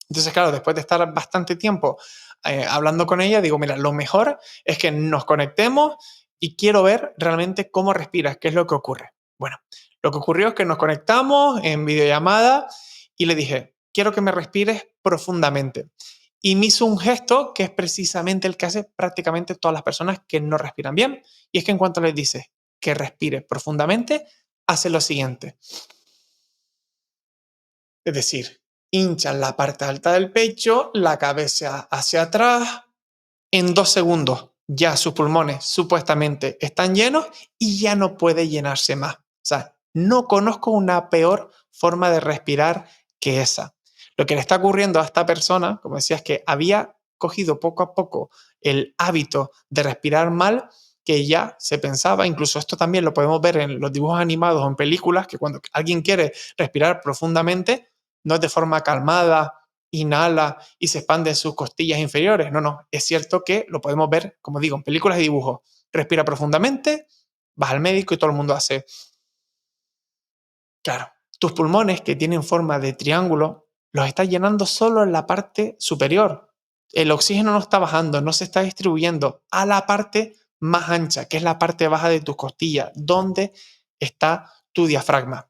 Entonces, claro, después de estar bastante tiempo hablando con ella, digo, mira, lo mejor es que nos conectemos y quiero ver realmente cómo respiras, qué es lo que ocurre. Bueno, lo que ocurrió es que nos conectamos en videollamada y le dije, quiero que me respires profundamente. Y me hizo un gesto que es precisamente el que hace prácticamente todas las personas que no respiran bien. Y es que en cuanto les dices que respires profundamente, hace lo siguiente. Es decir, hinchan la parte alta del pecho, la cabeza hacia atrás. En 2 segundos ya sus pulmones supuestamente están llenos y ya no puede llenarse más. O sea, no conozco una peor forma de respirar que esa. Lo que le está ocurriendo a esta persona, como decía, es que había cogido poco a poco el hábito de respirar mal, que ya se pensaba, incluso esto también lo podemos ver en los dibujos animados o en películas, que cuando alguien quiere respirar profundamente, no es de forma calmada, inhala y se expande sus costillas inferiores. No, no, es cierto que lo podemos ver, como digo, en películas y dibujos. Respira profundamente, vas al médico y todo el mundo hace. Claro, tus pulmones que tienen forma de triángulo los estás llenando solo en la parte superior. El oxígeno no está bajando, no se está distribuyendo a la parte más ancha, que es la parte baja de tus costillas, donde está tu diafragma.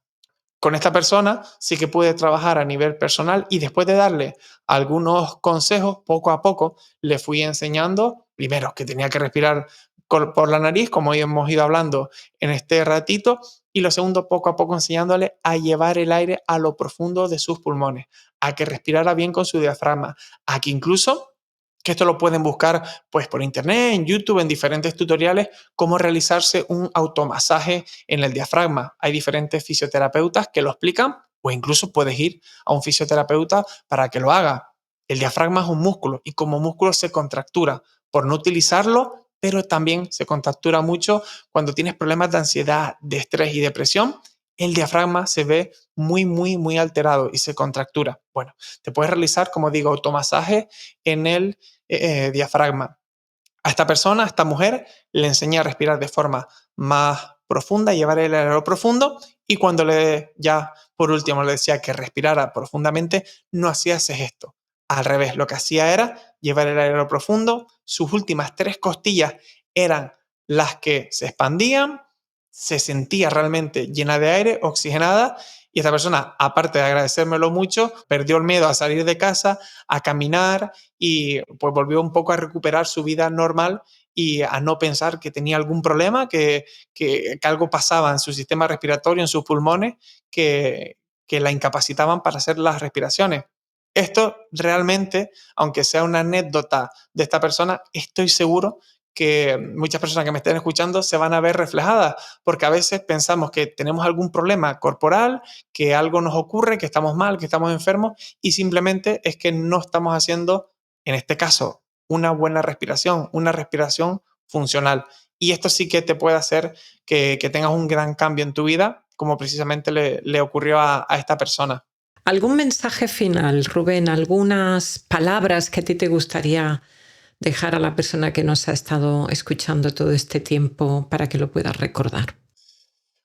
Con esta persona sí que pude trabajar a nivel personal y después de darle algunos consejos, poco a poco le fui enseñando, primero, que tenía que respirar por la nariz, como hemos ido hablando en este ratito, y lo segundo, poco a poco enseñándole a llevar el aire a lo profundo de sus pulmones, a que respirara bien con su diafragma, a que incluso, que esto lo pueden buscar pues por internet, en YouTube, en diferentes tutoriales, cómo realizarse un automasaje en el diafragma. Hay diferentes fisioterapeutas que lo explican o incluso puedes ir a un fisioterapeuta para que lo haga. El diafragma es un músculo y como músculo se contractura por no utilizarlo, pero también se contractura mucho cuando tienes problemas de ansiedad, de estrés y depresión. El diafragma se ve muy alterado y se contractura. Bueno, te puedes realizar, como digo, automasaje en el diafragma. A esta persona, a esta mujer, le enseñé a respirar de forma más profunda, llevar el aire profundo y cuando ya por último le decía que respirara profundamente, no hacía ese gesto. Al revés, lo que hacía era llevar el aire profundo, sus últimas 3 costillas eran las que se expandían, se sentía realmente llena de aire, oxigenada y esta persona, aparte de agradecérmelo mucho, perdió el miedo a salir de casa, a caminar y pues volvió un poco a recuperar su vida normal y a no pensar que tenía algún problema, que algo pasaba en su sistema respiratorio, en sus pulmones, que la incapacitaban para hacer las respiraciones. Esto realmente, aunque sea una anécdota de esta persona, estoy seguro que muchas personas que me estén escuchando se van a ver reflejadas, porque a veces pensamos que tenemos algún problema corporal, que algo nos ocurre, que estamos mal, que estamos enfermos, y simplemente es que no estamos haciendo, en este caso, una respiración funcional. Y esto sí que te puede hacer que tengas un gran cambio en tu vida, como precisamente le ocurrió a esta persona. ¿Algún mensaje final, Rubén? ¿Algunas palabras que a ti te gustaría dejar a la persona que nos ha estado escuchando todo este tiempo para que lo pueda recordar?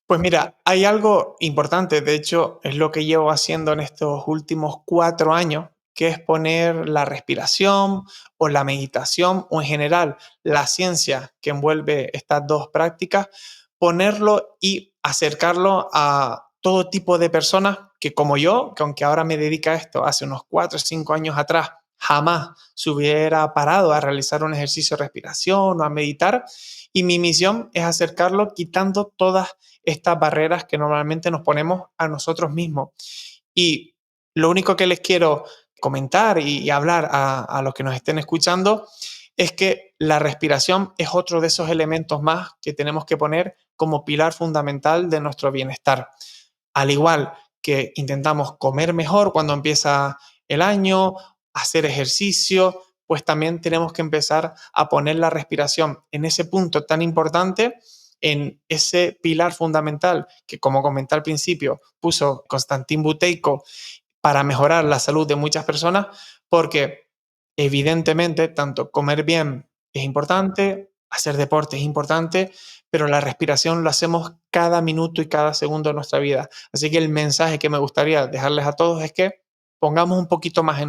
Pues mira, hay algo importante, de hecho es lo que llevo haciendo en estos últimos 4 años, que es poner la respiración o la meditación o en general la ciencia que envuelve estas dos prácticas, ponerlo y acercarlo a todo tipo de personas que como yo, que aunque ahora me dedica a esto, hace unos 4 o 5 años atrás, jamás se hubiera parado a realizar un ejercicio de respiración o a meditar. Y mi misión es acercarlo quitando todas estas barreras que normalmente nos ponemos a nosotros mismos. Y lo único que les quiero comentar y hablar a los que nos estén escuchando es que la respiración es otro de esos elementos más que tenemos que poner como pilar fundamental de nuestro bienestar. Al igual que intentamos comer mejor cuando empieza el año, hacer ejercicio, pues también tenemos que empezar a poner la respiración en ese punto tan importante, en ese pilar fundamental que, como comenté al principio, puso Konstantin Buteyko para mejorar la salud de muchas personas, porque evidentemente tanto comer bien es importante, hacer deporte es importante, pero la respiración lo hacemos cada minuto y cada segundo de nuestra vida. Así que el mensaje que me gustaría dejarles a todos es que pongamos un poquito más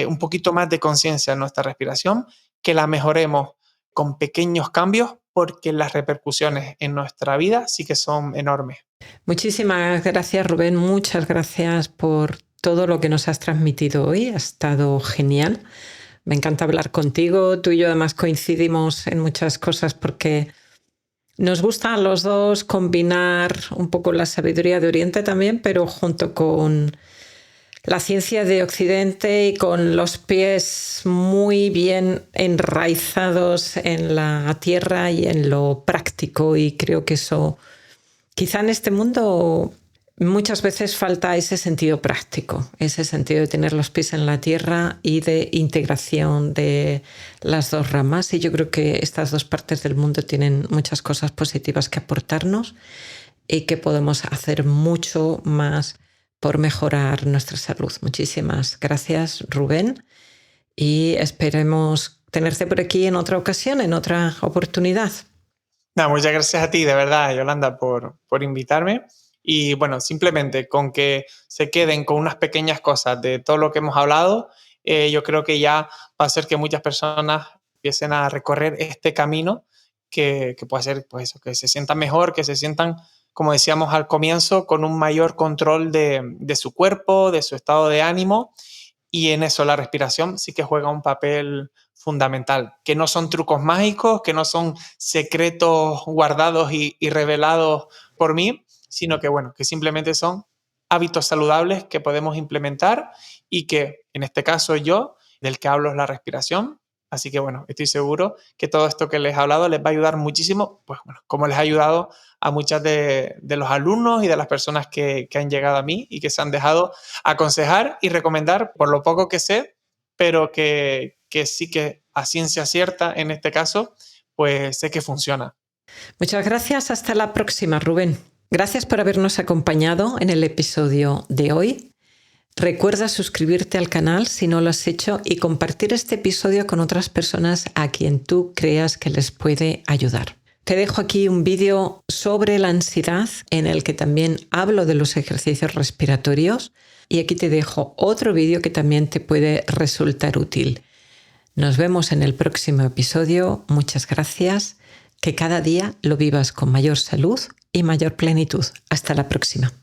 un poquito más de conciencia en nuestra respiración, que la mejoremos con pequeños cambios, porque las repercusiones en nuestra vida sí que son enormes. Muchísimas gracias, Rubén. Muchas gracias por todo lo que nos has transmitido hoy. Ha estado genial. Me encanta hablar contigo. Tú y yo además coincidimos en muchas cosas porque nos gusta a los dos combinar un poco la sabiduría de Oriente también, pero junto con la ciencia de Occidente y con los pies muy bien enraizados en la tierra y en lo práctico. Y creo que eso, quizá en este mundo muchas veces falta ese sentido práctico, ese sentido de tener los pies en la tierra y de integración de las dos ramas. Y yo creo que estas dos partes del mundo tienen muchas cosas positivas que aportarnos y que podemos hacer mucho más por mejorar nuestra salud. Muchísimas gracias, Rubén, y esperemos tenerte por aquí en otra ocasión, en otra oportunidad. Nada, muchas gracias a ti, de verdad, Yolanda, por invitarme. Y bueno, simplemente con que se queden con unas pequeñas cosas de todo lo que hemos hablado, yo creo que ya va a hacer que muchas personas empiecen a recorrer este camino que puede hacer pues eso, que se sientan mejor, que se sientan como decíamos al comienzo, con un mayor control de su cuerpo, de su estado de ánimo, y en eso la respiración sí que juega un papel fundamental, que no son trucos mágicos, que no son secretos guardados y revelados por mí, sino que bueno, que simplemente son hábitos saludables que podemos implementar y que en este caso yo, del que hablo es la respiración. Así que bueno, estoy seguro que todo esto que les he hablado les va a ayudar muchísimo, pues bueno, como les ha ayudado a muchas de los alumnos y de las personas que han llegado a mí y que se han dejado aconsejar y recomendar por lo poco que sé, pero que sí que a ciencia cierta en este caso, pues sé que funciona. Muchas gracias. Hasta la próxima, Rubén. Gracias por habernos acompañado en el episodio de hoy. Recuerda suscribirte al canal si no lo has hecho y compartir este episodio con otras personas a quien tú creas que les puede ayudar. Te dejo aquí un vídeo sobre la ansiedad en el que también hablo de los ejercicios respiratorios y aquí te dejo otro vídeo que también te puede resultar útil. Nos vemos en el próximo episodio. Muchas gracias. Que cada día lo vivas con mayor salud y mayor plenitud. Hasta la próxima.